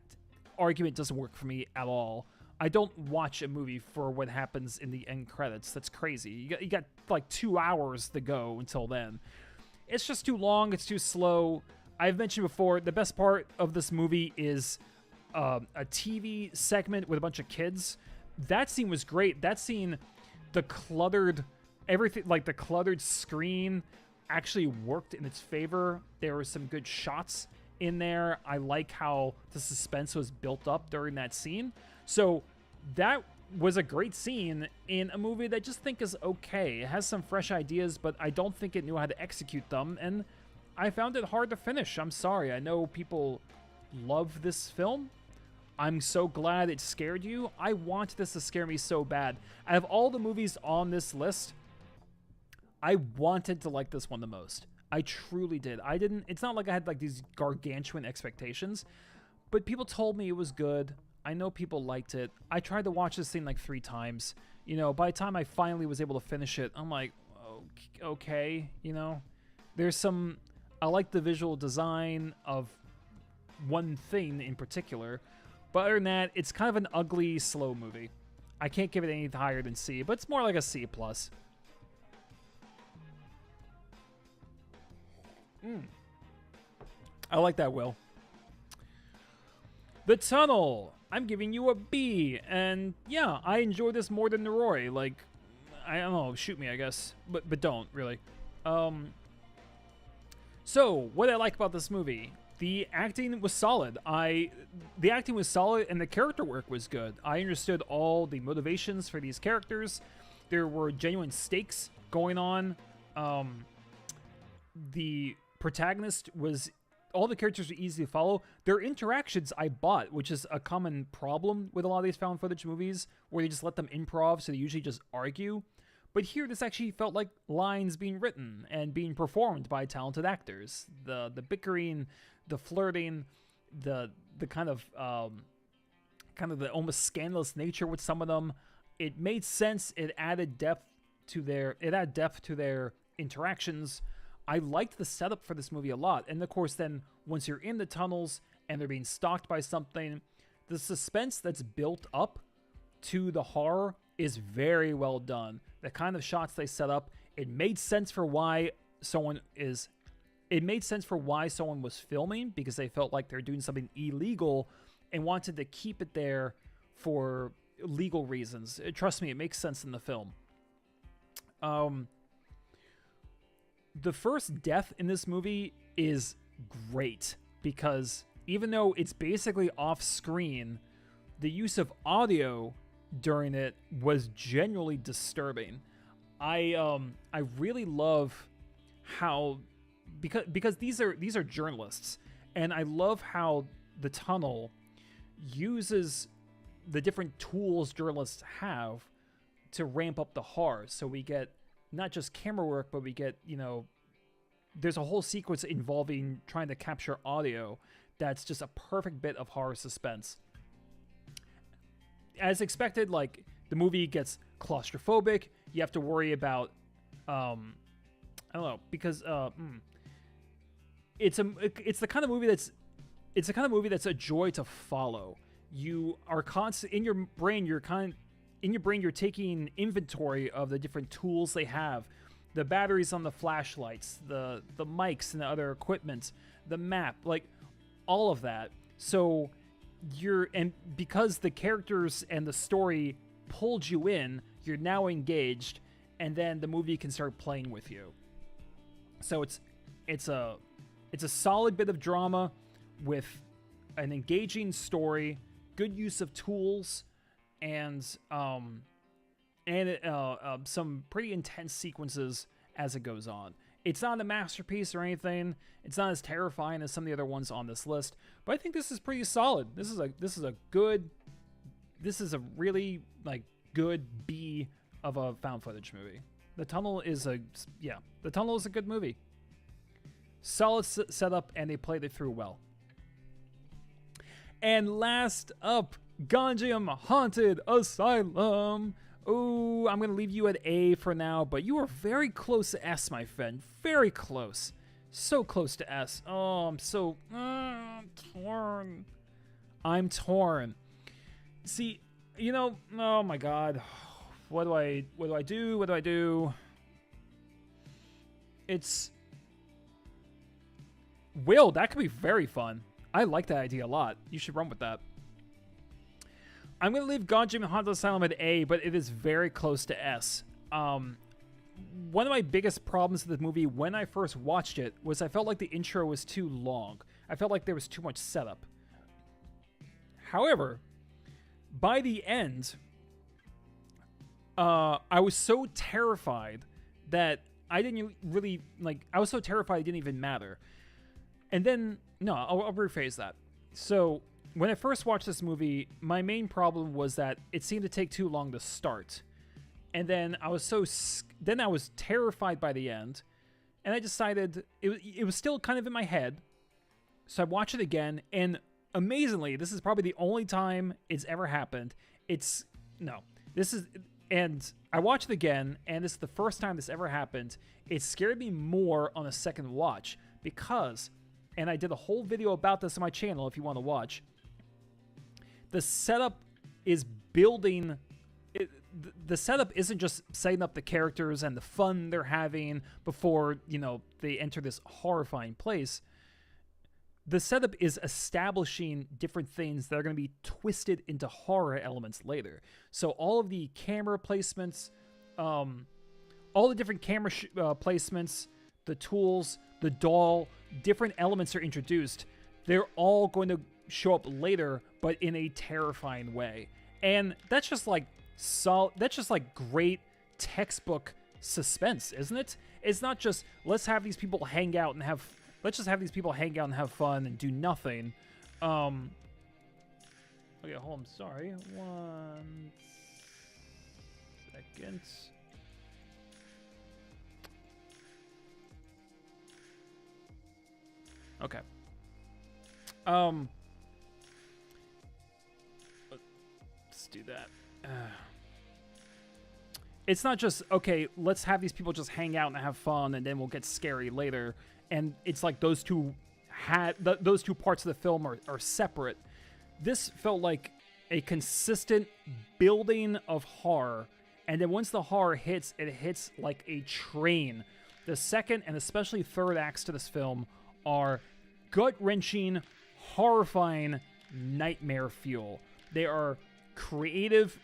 argument doesn't work for me at all. I don't watch a movie for what happens in the end credits. That's crazy. You got like 2 hours to go until then. It's just too long. It's too slow. I've mentioned before, the best part of this movie is a TV segment with a bunch of kids. That scene was great. That scene, the cluttered everything, like the cluttered screen, actually worked in its favor. There were some good shots in there. I like how the suspense was built up during that scene. So that was a great scene in a movie that I just think is okay. It has some fresh ideas, but I don't think it knew how to execute them, and I found it hard to finish. I'm sorry. I know people love this film. I'm so glad it scared you. I want this to scare me so bad. Out of all the movies on this list, I wanted to like this one the most. I truly did. It's not like I had like these gargantuan expectations, but people told me it was good. I know people liked it. I tried to watch this thing like 3 times. You know, by the time I finally was able to finish it, I'm like, okay, you know, I like the visual design of one thing in particular, but other than that, it's kind of an ugly, slow movie. I can't give it any higher than C, but it's more like a C+. I like that, Will. The Tunnel. I'm giving you a B, and yeah, I enjoy this more than Noroi. Like, I don't know, shoot me, I guess, but don't really. So what I like about this movie, the acting was solid. The acting was solid, and the character work was good. I understood all the motivations for these characters. There were genuine stakes going on. The protagonist was... all the characters are easy to follow. Their interactions I bought, which is a common problem with a lot of these found footage movies, where they just let them improv, so they usually just argue. But here, this actually felt like lines being written and being performed by talented actors. The bickering, the flirting, the kind of the almost scandalous nature with some of them. It made sense. It added depth to their interactions. I liked the setup for this movie a lot. And of course, then once you're in the tunnels and they're being stalked by something, the suspense that's built up to the horror is very well done. The kind of shots they set up, it made sense for why someone was filming, because they felt like they're doing something illegal and wanted to keep it there for legal reasons. Trust me, it makes sense in the film. The first death in this movie is great, because even though it's basically off screen, the use of audio during it was genuinely disturbing. I really love how, because these are journalists, and I love how the tunnel uses the different tools journalists have to ramp up the horror. So we get not just camera work, but we get, you know, there's a whole sequence involving trying to capture audio that's just a perfect bit of horror suspense. As expected, like, the movie gets claustrophobic. You have to worry about, I don't know, because it's the kind of movie that's a joy to follow. You are constant in your brain. You're taking inventory of the different tools they have, the batteries on the flashlights, the mics and the other equipment, the map, like all of that. So because the characters and the story pulled you in, you're now engaged, and then the movie can start playing with you. So it's a solid bit of drama with an engaging story, good use of tools, and some pretty intense sequences as it goes on. It's not a masterpiece or anything. It's not as terrifying as some of the other ones on this list, but I think this is pretty solid. This is a really like good B of a found footage movie. The Tunnel is a good movie. Solid setup, and they played it through well. And last up, Gonjiam Haunted Asylum. Ooh, I'm going to leave you at A for now, but you are very close to S, my friend. Very close. So close to S. Oh, I'm so torn. I'm torn. See, you know, oh my God. What do I do? Will, that could be very fun. I like that idea a lot. You should run with that. I'm going to leave Gonjiam and Haunted Asylum at A, but it is very close to S. One of my biggest problems with the movie when I first watched it was I felt like the intro was too long. I felt like there was too much setup. However, by the end, I was so terrified that I didn't really, like, I was so terrified it didn't even matter. And then, no, I'll rephrase that. So, when I first watched this movie, my main problem was that it seemed to take too long to start. And then I was terrified by the end. And I decided, it was still kind of in my head. So I watched it again, and amazingly, this is probably the only time it's ever happened. And I watched it again, and this is the first time this ever happened. It scared me more on a second watch because, and I did a whole video about this on my channel if you want to watch, the setup is building. The setup isn't just setting up the characters and the fun they're having before, they enter this horrifying place. The setup is establishing different things that are going to be twisted into horror elements later. So all of the camera placements, all the different camera placements, the tools, the doll, different elements are introduced. They're all going to show up later, but in a terrifying way. And that's just like great textbook suspense, isn't it? It's not just let's have these people hang out and have fun and do nothing. Okay, hold on, sorry. 1 second. Okay. Let's do that. It's not just, okay, let's have these people just hang out and have fun and then we'll get scary later. And it's like those two parts of the film are separate. This felt like a consistent building of horror. And then once the horror hits, it hits like a train. The second and especially third acts to this film are gut-wrenching, horrifying nightmare fuel. They are creative.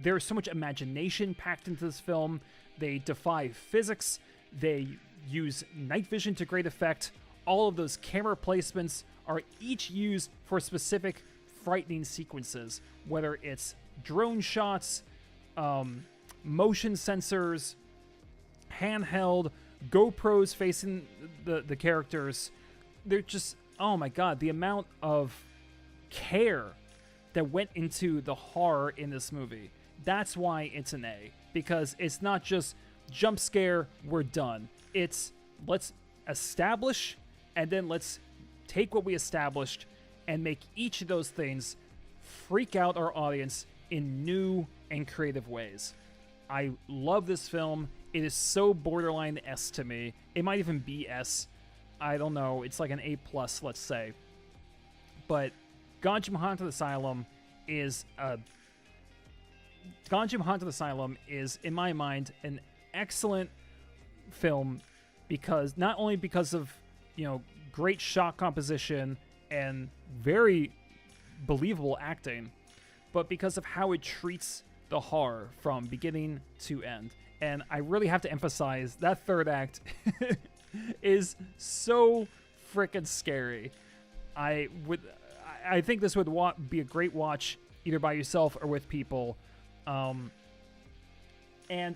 There's so much imagination packed into this film. They defy physics. They use night vision to great effect. All of those camera placements are each used for specific frightening sequences, whether it's drone shots, motion sensors, handheld, GoPros facing the characters. They're just, oh my god, the amount of care that went into the horror in this movie. That's why it's an A, because it's not just jump scare, we're done. It's let's establish, and then let's take what we established and make each of those things freak out our audience in new and creative ways. I love this film. It is so borderline S to me. It might even be S. I don't know. It's like an A+, let's say. But Gonjiam Haunted Asylum is, in my mind, an excellent film because not only because of, great shot composition and very believable acting, but because of how it treats the horror from beginning to end. And I really have to emphasize that third act is so freaking scary. I think this would be a great watch either by yourself or with people. And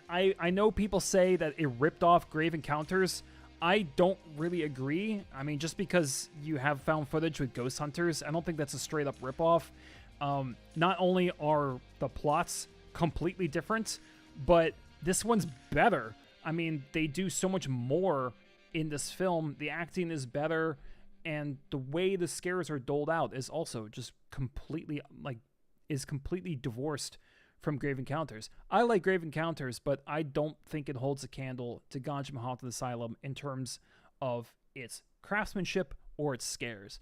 I know people say that it ripped off Grave Encounters. I don't really agree. I mean, just because you have found footage with ghost hunters, I don't think that's a straight up ripoff. Not only are the plots completely different, but this one's better. I mean, they do so much more in this film. The acting is better, and the way the scares are doled out is also just completely divorced from Grave Encounters. I like Grave Encounters, but I don't think it holds a candle to Gonjiam Haunted Asylum in terms of its craftsmanship or its scares.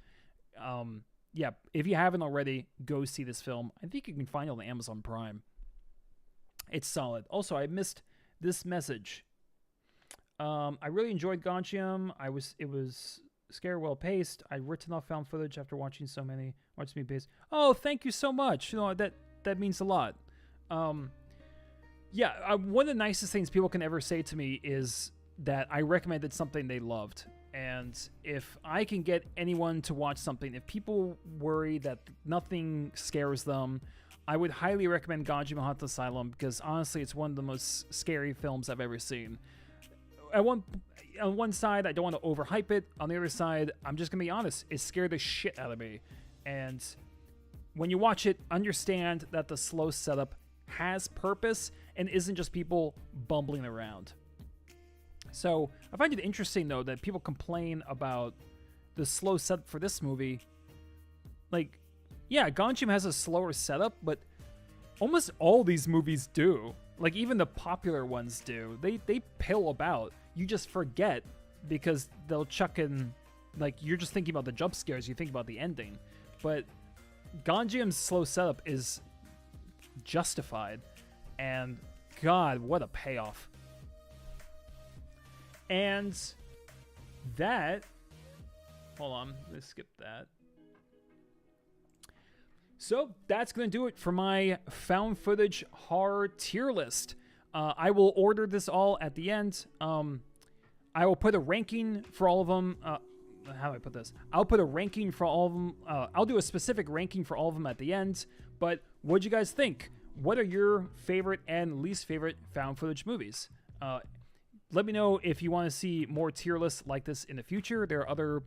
Yeah, if you haven't already, go see this film. I think you can find it on Amazon Prime. It's solid. Also, I missed this message. I really enjoyed Gonjiam. scare well paced. I written off found footage after watching so many. Watch me based. Oh, thank you so much. You know, that means a lot. Yeah, one of the nicest things people can ever say to me is that I recommended something they loved. And if I can get anyone to watch something, if people worry that nothing scares them, I would highly recommend Gonjiam Haunted Asylum, because honestly, it's one of the most scary films I've ever seen. On one side, I don't want to overhype it. On the other side, I'm just going to be honest, it scared the shit out of me. And when you watch it, understand that the slow setup has purpose and isn't just people bumbling around. So I find it interesting, though, that people complain about the slow setup for this movie. Like, yeah, Gonjiam has a slower setup, but almost all these movies do. Like, even the popular ones do. They pill about. You just forget because they'll chuck in, like, you're just thinking about the jump scares, you think about the ending. But Gonjiam's slow setup is justified. And, God, what a payoff. And that... Hold on, let's skip that. So that's going to do it for my found footage horror tier list. I will order this all at the end. I will put a ranking for all of them. How do I put this? I'll put a ranking for all of them. I'll do a specific ranking for all of them at the end. But what'd you guys think? What are your favorite and least favorite found footage movies? Let me know if you want to see more tier lists like this in the future. There are other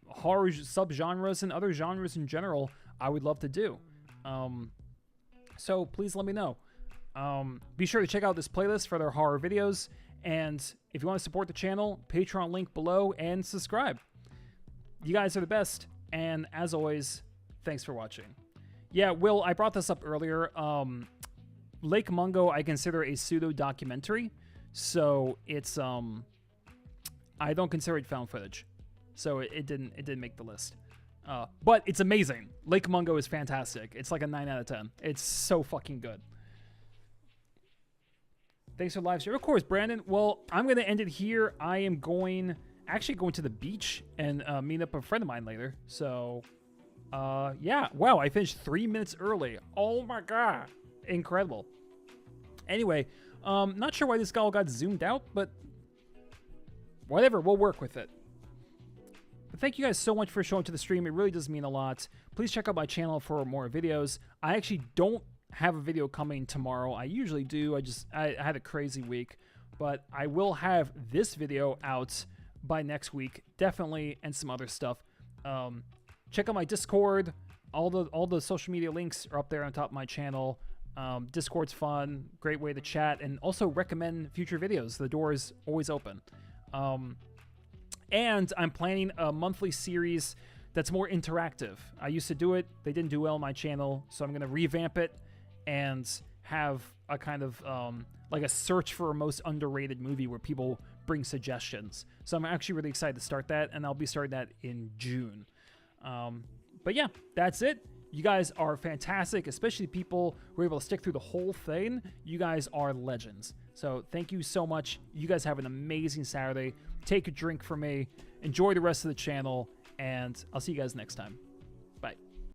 horror subgenres and other genres in general I would love to do. So please let me know. Be sure to check out this playlist for their horror videos. And if you want to support the channel, Patreon link below, and subscribe. You guys are the best. And as always, thanks for watching. Yeah, Will, I brought this up earlier. Lake Mungo I consider a pseudo-documentary. So it's, I don't consider it found footage. So it didn't make the list. But it's amazing. Lake Mungo is fantastic. It's like a 9 out of 10. It's so fucking good. Thanks for the live stream. Of course, Brandon. Well, I'm going to end it here. I am actually going to the beach and meet up with a friend of mine later. So, yeah. Wow, I finished 3 minutes early. Oh my God. Incredible. Anyway, not sure why this guy got zoomed out, but whatever. We'll work with it. But thank you guys so much for showing up to the stream. It really does mean a lot. Please check out my channel for more videos. I actually don't have a video coming tomorrow. I usually do. I had a crazy week. But I will have this video out by next week. Definitely. And some other stuff. Check out my Discord. All the social media links are up there on top of my channel. Discord's fun. Great way to chat. And also recommend future videos. The door is always open. And I'm planning a monthly series that's more interactive. I used to do it. They didn't do well on my channel. So I'm going to revamp it and have a kind of like a search for a most underrated movie where people bring suggestions. So I'm actually really excited to start that. And I'll be starting that in June. But yeah, that's it. You guys are fantastic, especially people who are able to stick through the whole thing. You guys are legends. So thank you so much. You guys have an amazing Saturday. Take a drink from me. Enjoy the rest of the channel. And I'll see you guys next time.